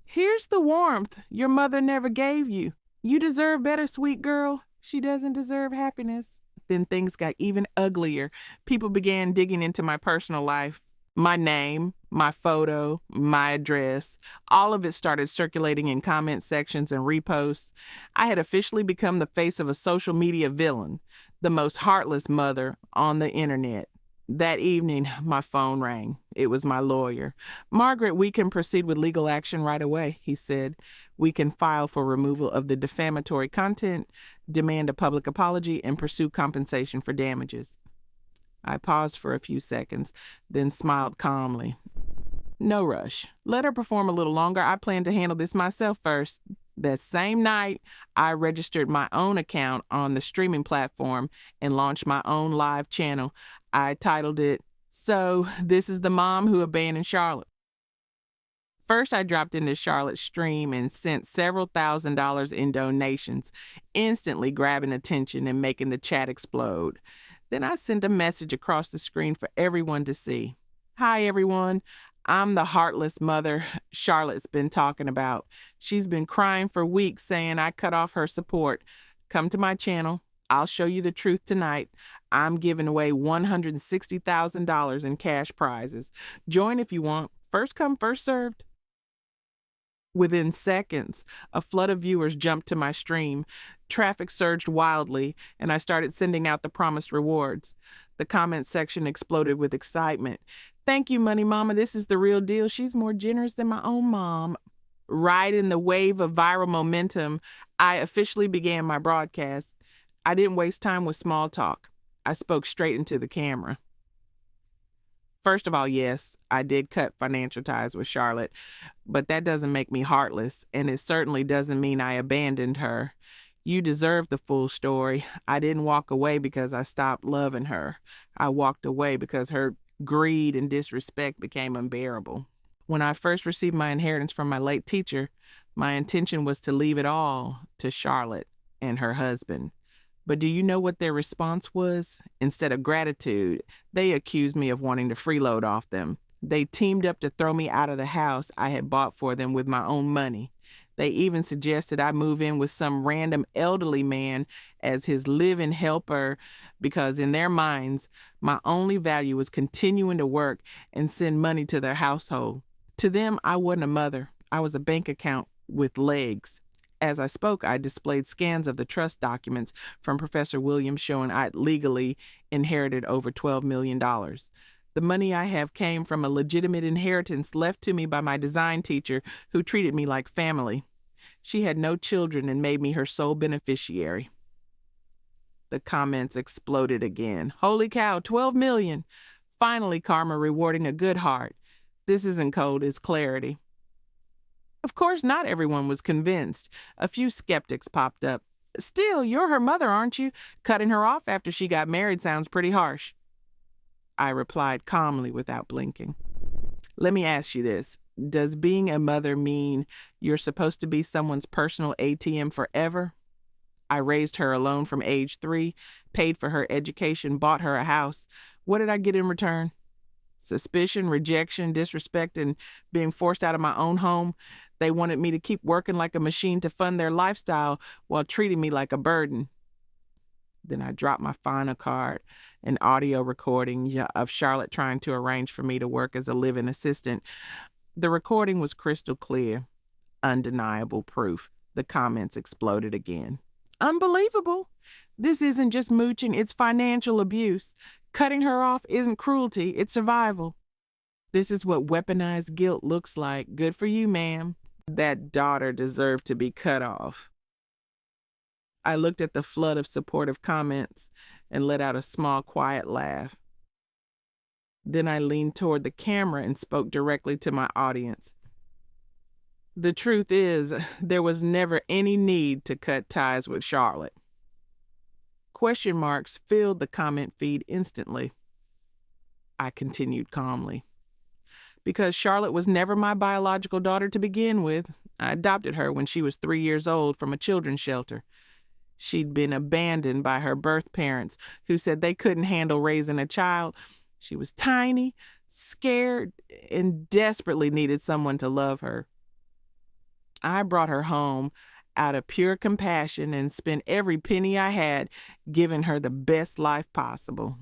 Here's the warmth your mother never gave you. You deserve better, sweet girl. She doesn't deserve happiness. Then things got even uglier. People began digging into my personal life. My name, my photo, my address, all of it started circulating in comment sections and reposts. I had officially become the face of a social media villain, the most heartless mother on the internet. That evening, my phone rang. It was my lawyer. "Margaret, we can proceed with legal action right away," he said. "We can file for removal of the defamatory content, demand a public apology, and pursue compensation for damages." I paused for a few seconds, then smiled calmly. "No rush. Let her perform a little longer. I plan to handle this myself first." That same night, I registered my own account on the streaming platform and launched my own live channel. I titled it, "So This is the Mom Who Abandoned Charlotte." First, I dropped into Charlotte's stream and sent several $1,000s in donations, instantly grabbing attention and making the chat explode. Then I sent a message across the screen for everyone to see. "Hi, everyone. I'm the heartless mother Charlotte's been talking about. She's been crying for weeks saying I cut off her support. Come to my channel. I'll show you the truth tonight. I'm giving away $160,000 in cash prizes. Join if you want. First come, first served." Within seconds, a flood of viewers jumped to my stream. Traffic surged wildly, and I started sending out the promised rewards. The comment section exploded with excitement. "Thank you, Money Mama. This is the real deal. She's more generous than my own mom." Riding the wave of viral momentum, I officially began my broadcast. I didn't waste time with small talk. I spoke straight into the camera. First of all, yes, I did cut financial ties with Charlotte, but that doesn't make me heartless, and it certainly doesn't mean I abandoned her. You deserve the full story. I didn't walk away because I stopped loving her. I walked away because her greed and disrespect became unbearable. When I first received my inheritance from my late teacher, my intention was to leave it all to Charlotte and her husband. But do you know what their response was? Instead of gratitude, they accused me of wanting to freeload off them. They teamed up to throw me out of the house I had bought for them with my own money. They even suggested I move in with some random elderly man as his live-in helper because in their minds, my only value was continuing to work and send money to their household. To them, I wasn't a mother. I was a bank account with legs. As I spoke, I displayed scans of the trust documents from Professor Williams showing I'd legally inherited over $12 million. The money I have came from a legitimate inheritance left to me by my design teacher who treated me like family. She had no children and made me her sole beneficiary. The comments exploded again. "Holy cow, 12 million. Finally, karma rewarding a good heart. This isn't cold, it's clarity." Of course, not everyone was convinced. A few skeptics popped up. "Still, you're her mother, aren't you? Cutting her off after she got married sounds pretty harsh." I replied calmly without blinking. "Let me ask you this. Does being a mother mean you're supposed to be someone's personal ATM forever? I raised her alone from age 3, paid for her education, bought her a house. What did I get in return? Suspicion, rejection, disrespect, and being forced out of my own home. They wanted me to keep working like a machine to fund their lifestyle while treating me like a burden." Then I dropped my final card, an audio recording of Charlotte trying to arrange for me to work as a live-in assistant. The recording was crystal clear, undeniable proof. The comments exploded again. "Unbelievable. This isn't just mooching, it's financial abuse. Cutting her off isn't cruelty, it's survival. This is what weaponized guilt looks like. Good for you, ma'am. That daughter deserved to be cut off." I looked at the flood of supportive comments and let out a small, quiet laugh. Then I leaned toward the camera and spoke directly to my audience. The truth is, there was never any need to cut ties with Charlotte. Question marks filled the comment feed instantly. I continued calmly. Because Charlotte was never my biological daughter to begin with. I adopted her when she was 3 years old from a children's shelter. She'd been abandoned by her birth parents, who said they couldn't handle raising a child. She was tiny, scared, and desperately needed someone to love her. I brought her home out of pure compassion and spent every penny I had giving her the best life possible.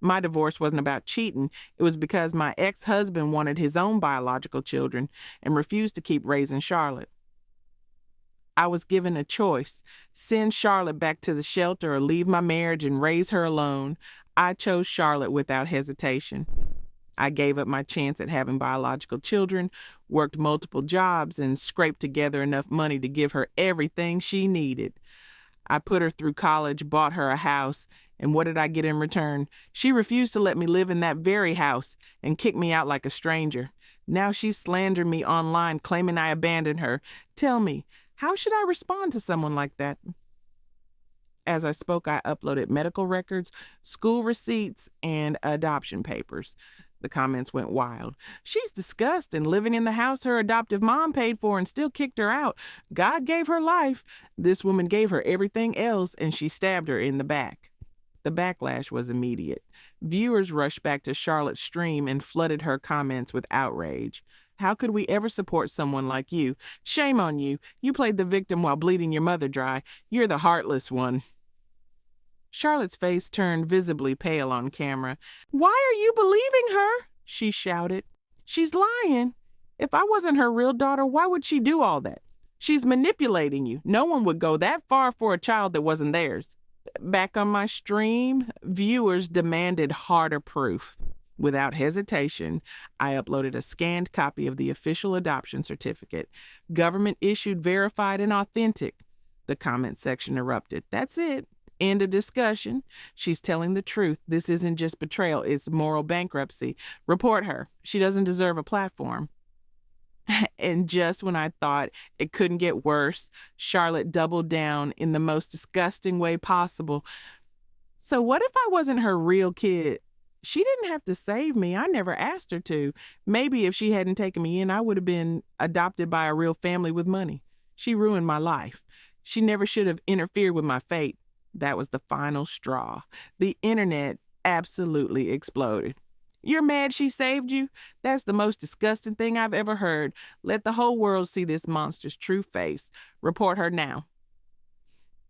My divorce wasn't about cheating. It was because my ex-husband wanted his own biological children and refused to keep raising Charlotte. I was given a choice: send Charlotte back to the shelter or leave my marriage and raise her alone. I chose Charlotte without hesitation. I gave up my chance at having biological children, worked multiple jobs, and scraped together enough money to give her everything she needed. I put her through college, bought her a house, and what did I get in return? She refused to let me live in that very house and kicked me out like a stranger. Now she's slandering me online, claiming I abandoned her. Tell me, how should I respond to someone like that? As I spoke, I uploaded medical records, school receipts, and adoption papers. The comments went wild. She's disgusting, living in the house her adoptive mom paid for and still kicked her out. God gave her life. This woman gave her everything else, and she stabbed her in the back. The backlash was immediate. Viewers rushed back to Charlotte's stream and flooded her comments with outrage. How could we ever support someone like you? Shame on you. You played the victim while bleeding your mother dry. You're the heartless one. Charlotte's face turned visibly pale on camera. Why are you believing her? She shouted. She's lying. If I wasn't her real daughter, why would she do all that? She's manipulating you. No one would go that far for a child that wasn't theirs. Back on my stream, viewers demanded harder proof. Without hesitation, I uploaded a scanned copy of the official adoption certificate. Government issued, verified, and authentic. The comment section erupted. That's it. End of discussion. She's telling the truth. This isn't just betrayal, it's moral bankruptcy. Report her. She doesn't deserve a platform. And just when I thought it couldn't get worse, Charlotte doubled down in the most disgusting way possible. So what if I wasn't her real kid? She didn't have to save me. I never asked her to. Maybe if she hadn't taken me in, I would have been adopted by a real family with money. She ruined my life. She never should have interfered with my fate. That was the final straw. The internet absolutely exploded. You're mad she saved you? That's the most disgusting thing I've ever heard. Let the whole world see this monster's true face. Report her now.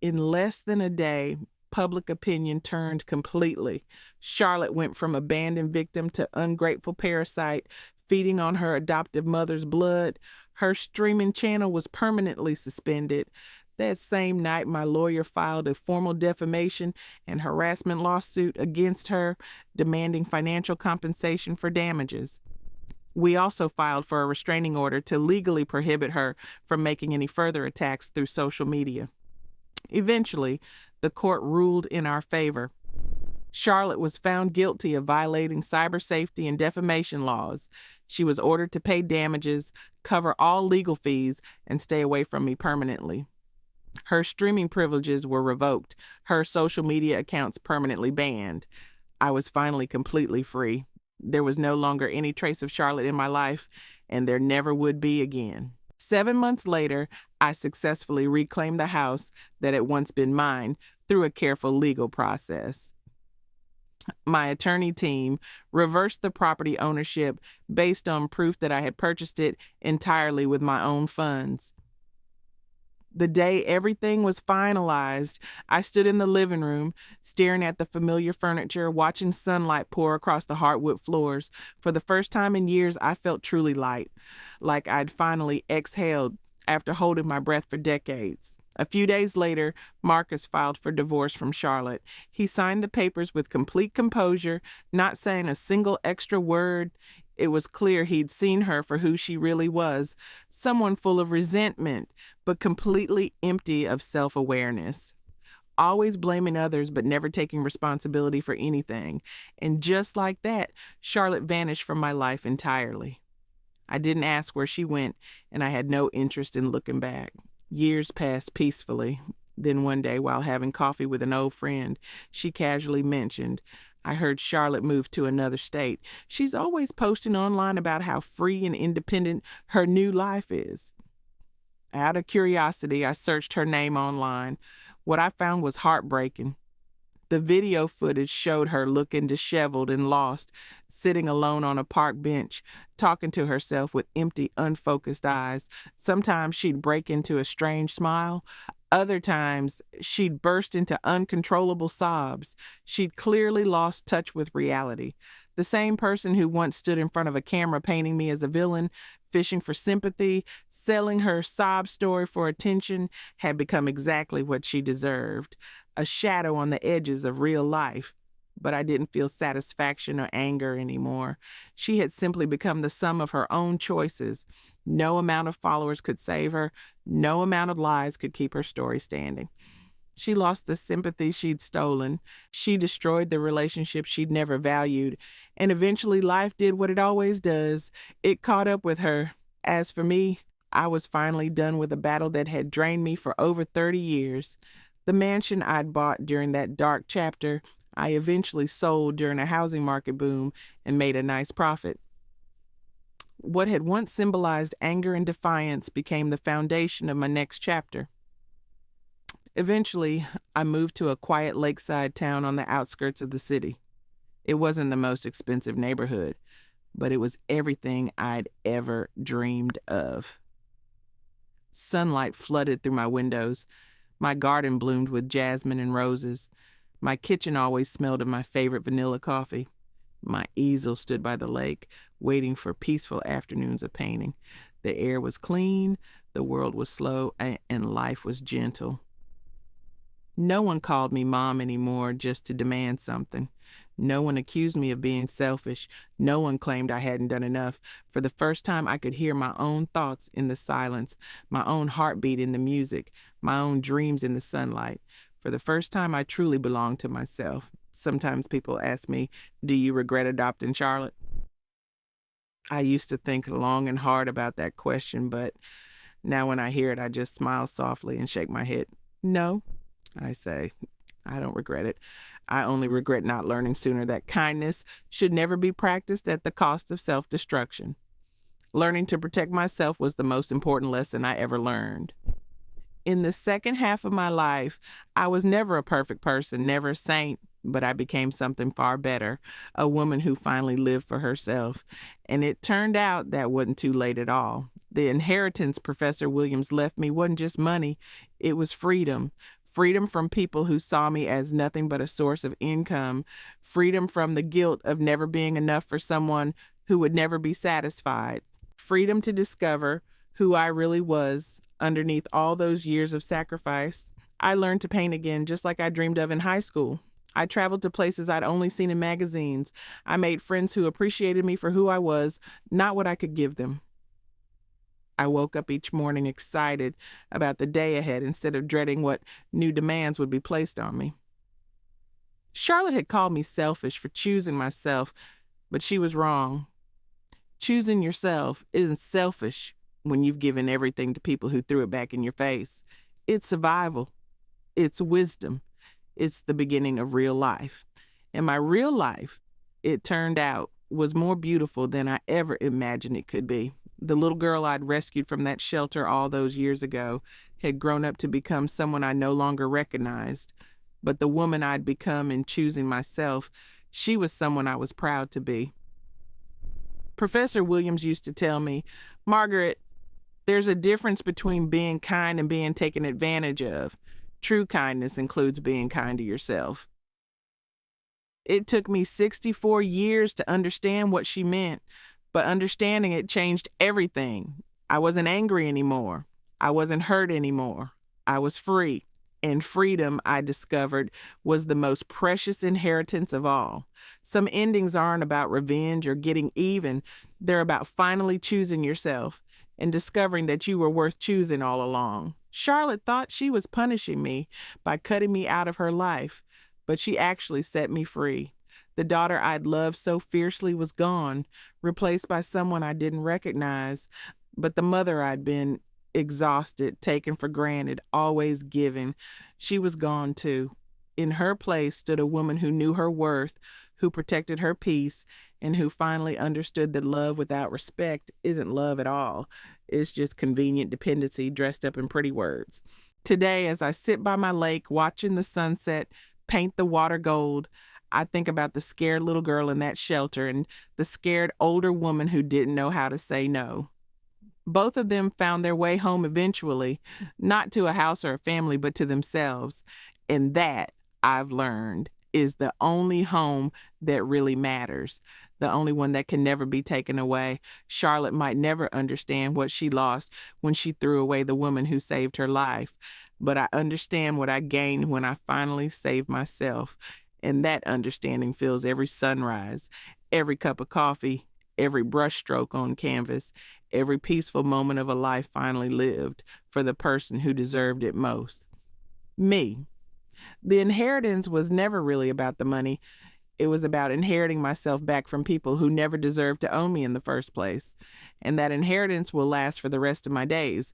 In less than a day, public opinion turned completely. Charlotte went from abandoned victim to ungrateful parasite, feeding on her adoptive mother's blood. Her streaming channel was permanently suspended. That same night, my lawyer filed a formal defamation and harassment lawsuit against her, demanding financial compensation for damages. We also filed for a restraining order to legally prohibit her from making any further attacks through social media. Eventually, the court ruled in our favor. Charlotte was found guilty of violating cyber safety and defamation laws. She was ordered to pay damages, cover all legal fees, and stay away from me permanently. Her streaming privileges were revoked, her social media accounts permanently banned. I was finally completely free. There was no longer any trace of Charlotte in my life, and there never would be again. 7 months later, I successfully reclaimed the house that had once been mine through a careful legal process. My attorney team reversed the property ownership based on proof that I had purchased it entirely with my own funds. The day everything was finalized, I stood in the living room, staring at the familiar furniture, watching sunlight pour across the hardwood floors. For the first time in years, I felt truly light, like I'd finally exhaled after holding my breath for decades. A few days later, Marcus filed for divorce from Charlotte. He signed the papers with complete composure, not saying a single extra word. It was clear he'd seen her for who she really was, someone full of resentment, but completely empty of self-awareness. Always blaming others, but never taking responsibility for anything. And just like that, Charlotte vanished from my life entirely. I didn't ask where she went, and I had no interest in looking back. Years passed peacefully. Then one day, while having coffee with an old friend, she casually mentioned, "I heard Charlotte moved to another state. She's always posting online about how free and independent her new life is." Out of curiosity, I searched her name online. What I found was heartbreaking. The video footage showed her looking disheveled and lost, sitting alone on a park bench, talking to herself with empty, unfocused eyes. Sometimes she'd break into a strange smile. Other times, she'd burst into uncontrollable sobs. She'd clearly lost touch with reality. The same person who once stood in front of a camera painting me as a villain, fishing for sympathy, selling her sob story for attention, had become exactly what she deserved, a shadow on the edges of real life. But I didn't feel satisfaction or anger anymore. She had simply become the sum of her own choices. No amount of followers could save her. No amount of lies could keep her story standing. She lost the sympathy she'd stolen. She destroyed the relationship she'd never valued. And eventually life did what it always does. It caught up with her. As for me, I was finally done with a battle that had drained me for over 30 years. The mansion I'd bought during that dark chapter, I eventually sold during a housing market boom and made a nice profit. What had once symbolized anger and defiance became the foundation of my next chapter. Eventually, I moved to a quiet lakeside town on the outskirts of the city. It wasn't the most expensive neighborhood, but it was everything I'd ever dreamed of. Sunlight flooded through my windows. My garden bloomed with jasmine and roses. My kitchen always smelled of my favorite vanilla coffee. My easel stood by the lake, waiting for peaceful afternoons of painting. The air was clean, the world was slow, and life was gentle. No one called me mom anymore just to demand something. No one accused me of being selfish. No one claimed I hadn't done enough. For the first time, I could hear my own thoughts in the silence, my own heartbeat in the music, my own dreams in the sunlight. For the first time, I truly belonged to myself. Sometimes people ask me, "Do you regret adopting Charlotte?" I used to think long and hard about that question, but now when I hear it, I just smile softly and shake my head. "No," I say, "I don't regret it. I only regret not learning sooner that kindness should never be practiced at the cost of self-destruction. Learning to protect myself was the most important lesson I ever learned." In the second half of my life, I was never a perfect person, never a saint, but I became something far better, a woman who finally lived for herself. And it turned out that wasn't too late at all. The inheritance Professor Williams left me wasn't just money, it was freedom. Freedom from people who saw me as nothing but a source of income. Freedom from the guilt of never being enough for someone who would never be satisfied. Freedom to discover who I really was underneath all those years of sacrifice. I learned to paint again just like I dreamed of in high school. I traveled to places I'd only seen in magazines. I made friends who appreciated me for who I was, not what I could give them. I woke up each morning excited about the day ahead instead of dreading what new demands would be placed on me. Charlotte had called me selfish for choosing myself, but she was wrong. Choosing yourself isn't selfish when you've given everything to people who threw it back in your face. It's survival. It's wisdom. It's the beginning of real life. And my real life, it turned out, was more beautiful than I ever imagined it could be. The little girl I'd rescued from that shelter all those years ago had grown up to become someone I no longer recognized. But the woman I'd become in choosing myself, she was someone I was proud to be. Professor Williams used to tell me, "Margaret, there's a difference between being kind and being taken advantage of. True kindness includes being kind to yourself." It took me 64 years to understand what she meant, but understanding it changed everything. I wasn't angry anymore. I wasn't hurt anymore. I was free. And freedom, I discovered, was the most precious inheritance of all. Some endings aren't about revenge or getting even. They're about finally choosing yourself and discovering that you were worth choosing all along. Charlotte thought she was punishing me by cutting me out of her life, but she actually set me free. The daughter I'd loved so fiercely was gone, replaced by someone I didn't recognize, but the mother I'd been, exhausted, taken for granted, always giving. She was gone too. In her place stood a woman who knew her worth, who protected her peace, and who finally understood that love without respect isn't love at all. It's just convenient dependency dressed up in pretty words. Today, as I sit by my lake watching the sunset paint the water gold, I think about the scared little girl in that shelter and the scared older woman who didn't know how to say no. Both of them found their way home eventually, not to a house or a family, but to themselves. And that, I've learned, is the only home that really matters, the only one that can never be taken away. Charlotte might never understand what she lost when she threw away the woman who saved her life, but I understand what I gained when I finally saved myself. And that understanding fills every sunrise, every cup of coffee, every brushstroke on canvas, every peaceful moment of a life finally lived for the person who deserved it most. Me. The inheritance was never really about the money. It was about inheriting myself back from people who never deserved to own me in the first place. And that inheritance will last for the rest of my days.